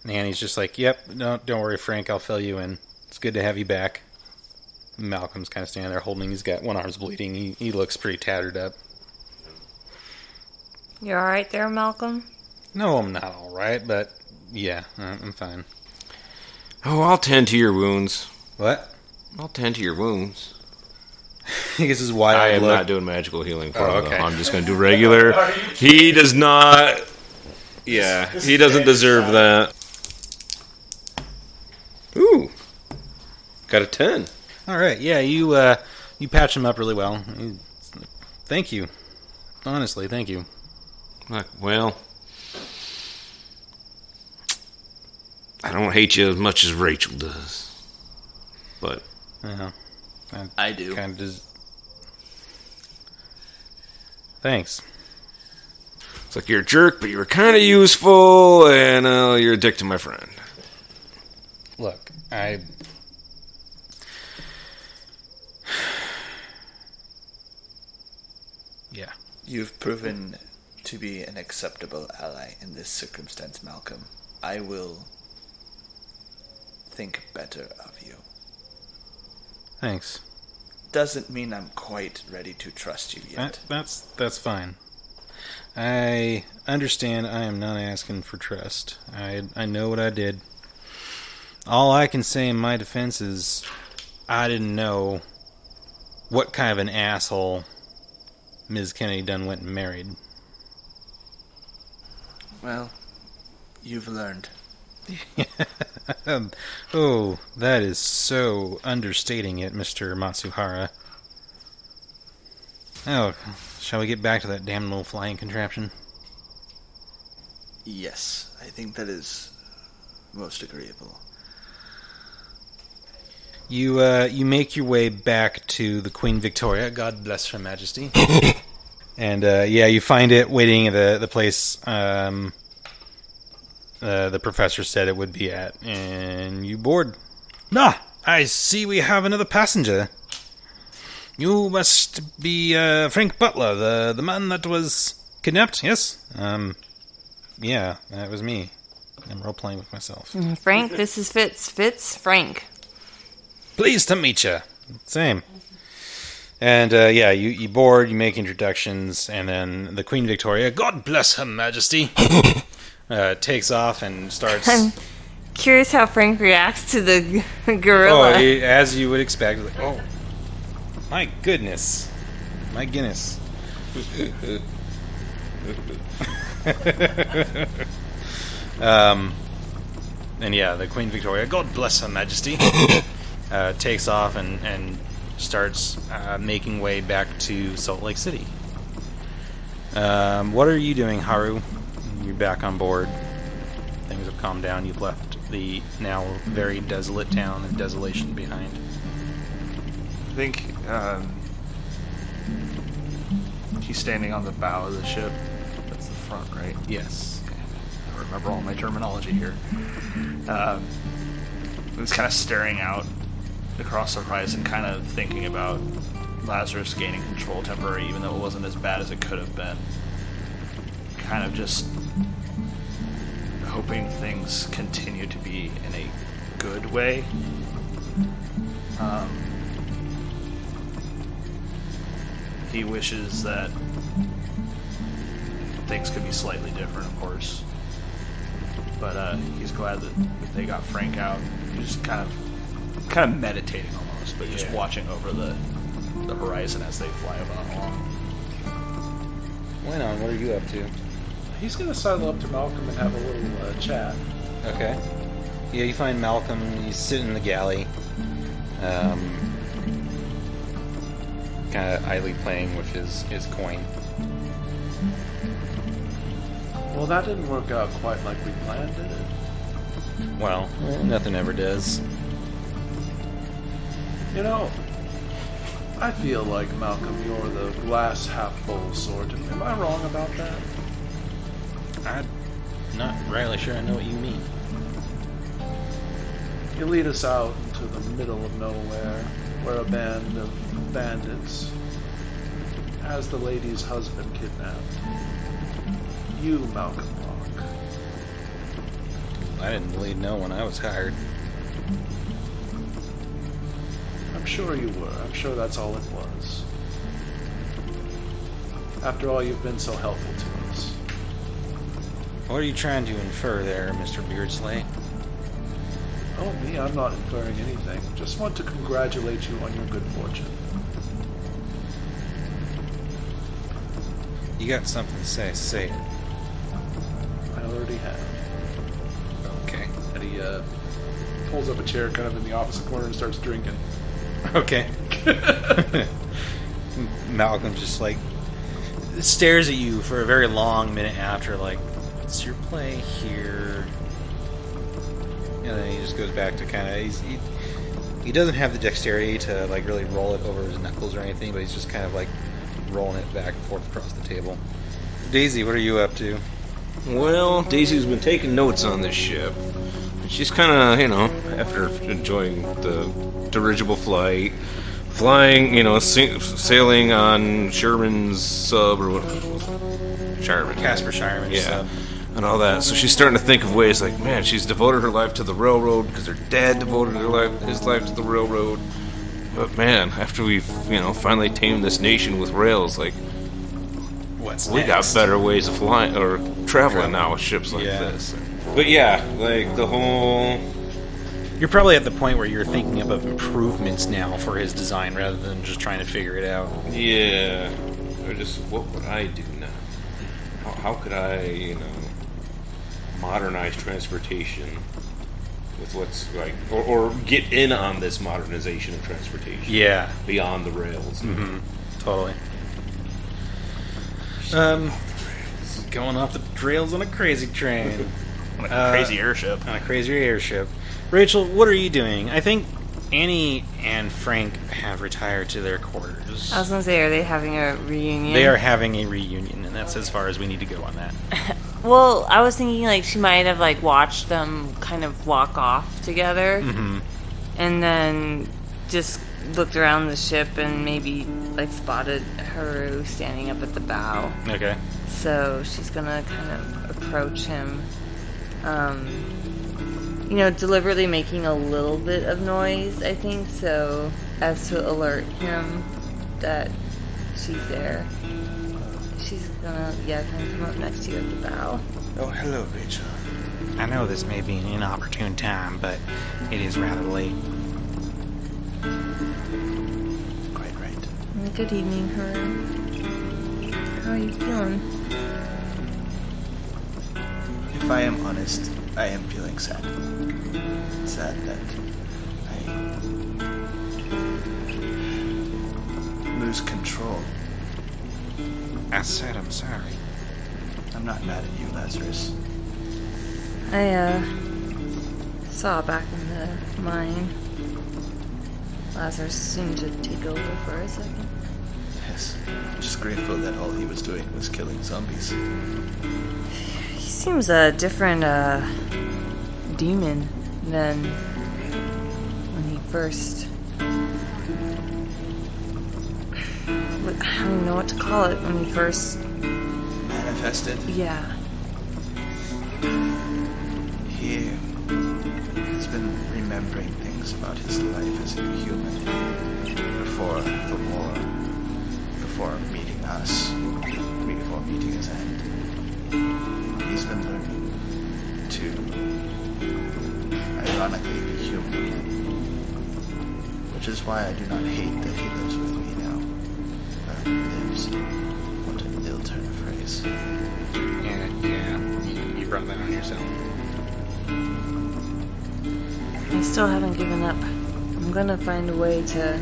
Nanny's just like, yep, don't worry, Frank, I'll fill you in. It's good to have you back. Malcolm's kind of standing there holding, he's got one arm's bleeding. He looks pretty tattered up. You alright there, Malcolm? No, I'm not alright, but yeah, I'm fine. oh, I'll tend to your wounds. What? I'll tend to your wounds. He gets his wide-eyed I am look. not doing magical healing for him, okay. though. I'm just going to do regular. He does not... Yeah, he doesn't deserve that. Ooh. Got a 10. Alright, yeah, you patch him up really well. Thank you. Honestly, thank you. Well, I don't hate you as much as Rachel does. But... I do. Kind of Thanks. It's like you're a jerk, but you were kind of useful, and you're a dick to my friend. Look, yeah. You've proven to be an acceptable ally in this circumstance, Malcolm. I will think better of you. Thanks. Doesn't mean I'm quite ready to trust you yet. That's fine. I understand I am not asking for trust. I know what I did. All I can say in my defense is I didn't know what kind of an asshole Ms. Kennedy done went and married. Well, you've learned. Oh, that is so understating it, Mr. Matsuhara. Oh, shall we get back to that damn little flying contraption? Yes, I think that is most agreeable. You make your way back to the Queen Victoria. God bless Her Majesty. And you find it waiting at the place the professor said it would be at, and you board. Ah, I see we have another passenger. You must be Frank Butler, the man that was kidnapped, yes? Yeah, that was me. I'm role-playing with myself. Frank, this is Fitz, Frank. Pleased to meet you. Same. And, you board, you make introductions, and then the Queen Victoria, God bless Her Majesty, takes off and starts... I'm curious how Frank reacts to the gorilla. As you would expect. Like, oh, my goodness. My Guinness. The Queen Victoria, God bless Her Majesty, takes off and starts making way back to Salt Lake City. What are you doing, Haru? You're back on board. Things have calmed down. You've left the now very desolate town of Desolation behind. I think he's standing on the bow of the ship. That's the front, right? Yes. Okay. I remember all my terminology here. He's kind of staring out across the horizon, kind of thinking about Lazarus gaining control temporarily, even though it wasn't as bad as it could have been. Kind of just hoping things continue to be in a good way. He wishes that things could be slightly different, of course. But he's glad that they got Frank out. He's just kind of meditating almost, but just watching over the horizon as they fly along. Wynon, what are you up to? He's going to sidle up to Malcolm and have a little chat. Okay. Yeah, you find Malcolm. He's sitting in the galley, kind of idly playing with his coin. Well, that didn't work out quite like we planned, did it? Well, nothing ever does. You know, I feel like, Malcolm, you're the glass half full sort. Am I wrong about that? I'm not really sure I know what you mean. You lead us out into the middle of nowhere, where a band of bandits has the lady's husband kidnapped. You, Malcolm Rock. I didn't really know when I was hired. I'm sure you were. I'm sure that's all it was. After all, you've been so helpful to us. What are you trying to infer there, Mr. Beardslay? Oh, me? I'm not inferring anything. Just want to congratulate you on your good fortune. You got something to say it. I already have. Okay. And he pulls up a chair kind of in the opposite corner and starts drinking. Okay. Malcolm just stares at you for a very long minute after, what's your play here? And then he just goes back to kind of, he doesn't have the dexterity to really roll it over his knuckles or anything, but he's just kind of rolling it back and forth across the table. Daisy, what are you up to? Well, Daisy's been taking notes on this ship. She's kind of, after enjoying the dirigible flight, flying, sailing on Sherman's sub or whatever. Casper Shireman's sub. And all that. So she's starting to think of ways man, she's devoted her life to the railroad because her dad devoted his life to the railroad. But man, after we, finally tamed this nation with rails, what's we next? got better ways of flying or traveling now with ships like this. But the whole. You're probably at the point where you're thinking about improvements now for his design rather than just trying to figure it out. Yeah. Or just, what would I do now? How could I, modernize transportation with what's or get in on this modernization of transportation? Yeah. Beyond the rails. Mm-hmm. Totally. Going off the rails on a crazy train. On a crazy airship. On a crazy airship. Rachel, what are you doing? I think Annie and Frank have retired to their quarters. I was gonna say, are they having a reunion? They are having a reunion, and that's as far as we need to go on that. Well, I was thinking like she might have like watched them kind of walk off together, and then just looked around the ship and maybe like spotted Haru standing up at the bow. Okay. So she's gonna kind of approach him, deliberately making a little bit of noise, I think, so as to alert him that she's there. She's gonna, kind of come up next to you at the bow. Oh, hello, Rachel. I know this may be an inopportune time, but it is rather late. Quite right. Good evening, Haru. How are you feeling? If I am honest, I am feeling sad. Sad that I lose control. I said I'm sorry. I'm not mad at you, Lazarus. I, saw back in the mine. Lazarus seemed to take over for a second. Yes. I'm just grateful that all he was doing was killing zombies. He seems a different, demon than when he first... I don't even know what to call it when he first... Manifested? Yeah. He has been remembering things about his life as a human before the war, before meeting us, before meeting his end. He's been learning to, ironically, be human, which is why I do not hate that he lives with me now. Lives. What an ill turn of phrase. Yeah, you brought that on yourself. I still haven't given up. I'm gonna find a way to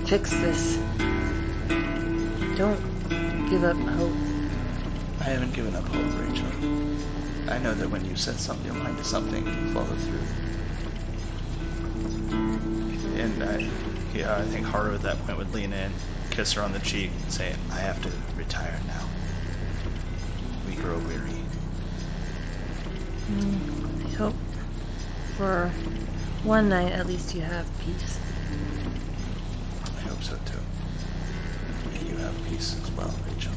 fix this. Don't give up hope. I haven't given up hope, Rachel. I know that when you set your mind to something, you follow through. And I think Haru at that point would lean in, kiss her on the cheek, and say, I have to retire now. We grow weary. I hope for one night at least you have peace. I hope so too. May you have peace as well, Rachel.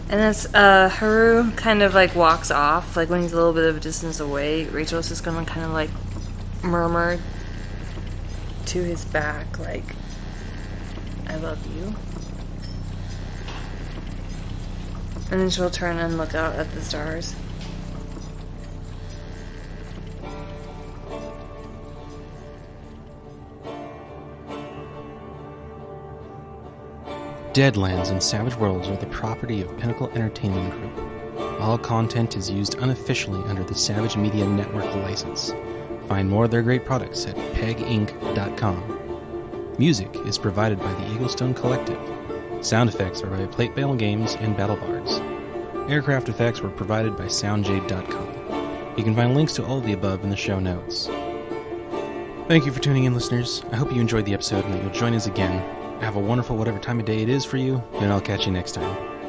And as Haru kind of like walks off, like when he's a little bit of a distance away, Rachel's just gonna kind of like murmur to his back, like, I love you. And then she'll turn and look out at the stars. Deadlands and Savage Worlds are the property of Pinnacle Entertainment Group. All content is used unofficially under the Savage Media Network license. Find more of their great products at peginc.com. Music is provided by the Eaglestone Collective. Sound effects are by Plate Bale Games and BattleBards. Aircraft effects were provided by SoundJade.com. You can find links to all of the above in the show notes. Thank you for tuning in, listeners. I hope you enjoyed the episode and that you'll join us again. Have a wonderful whatever time of day it is for you, and I'll catch you next time.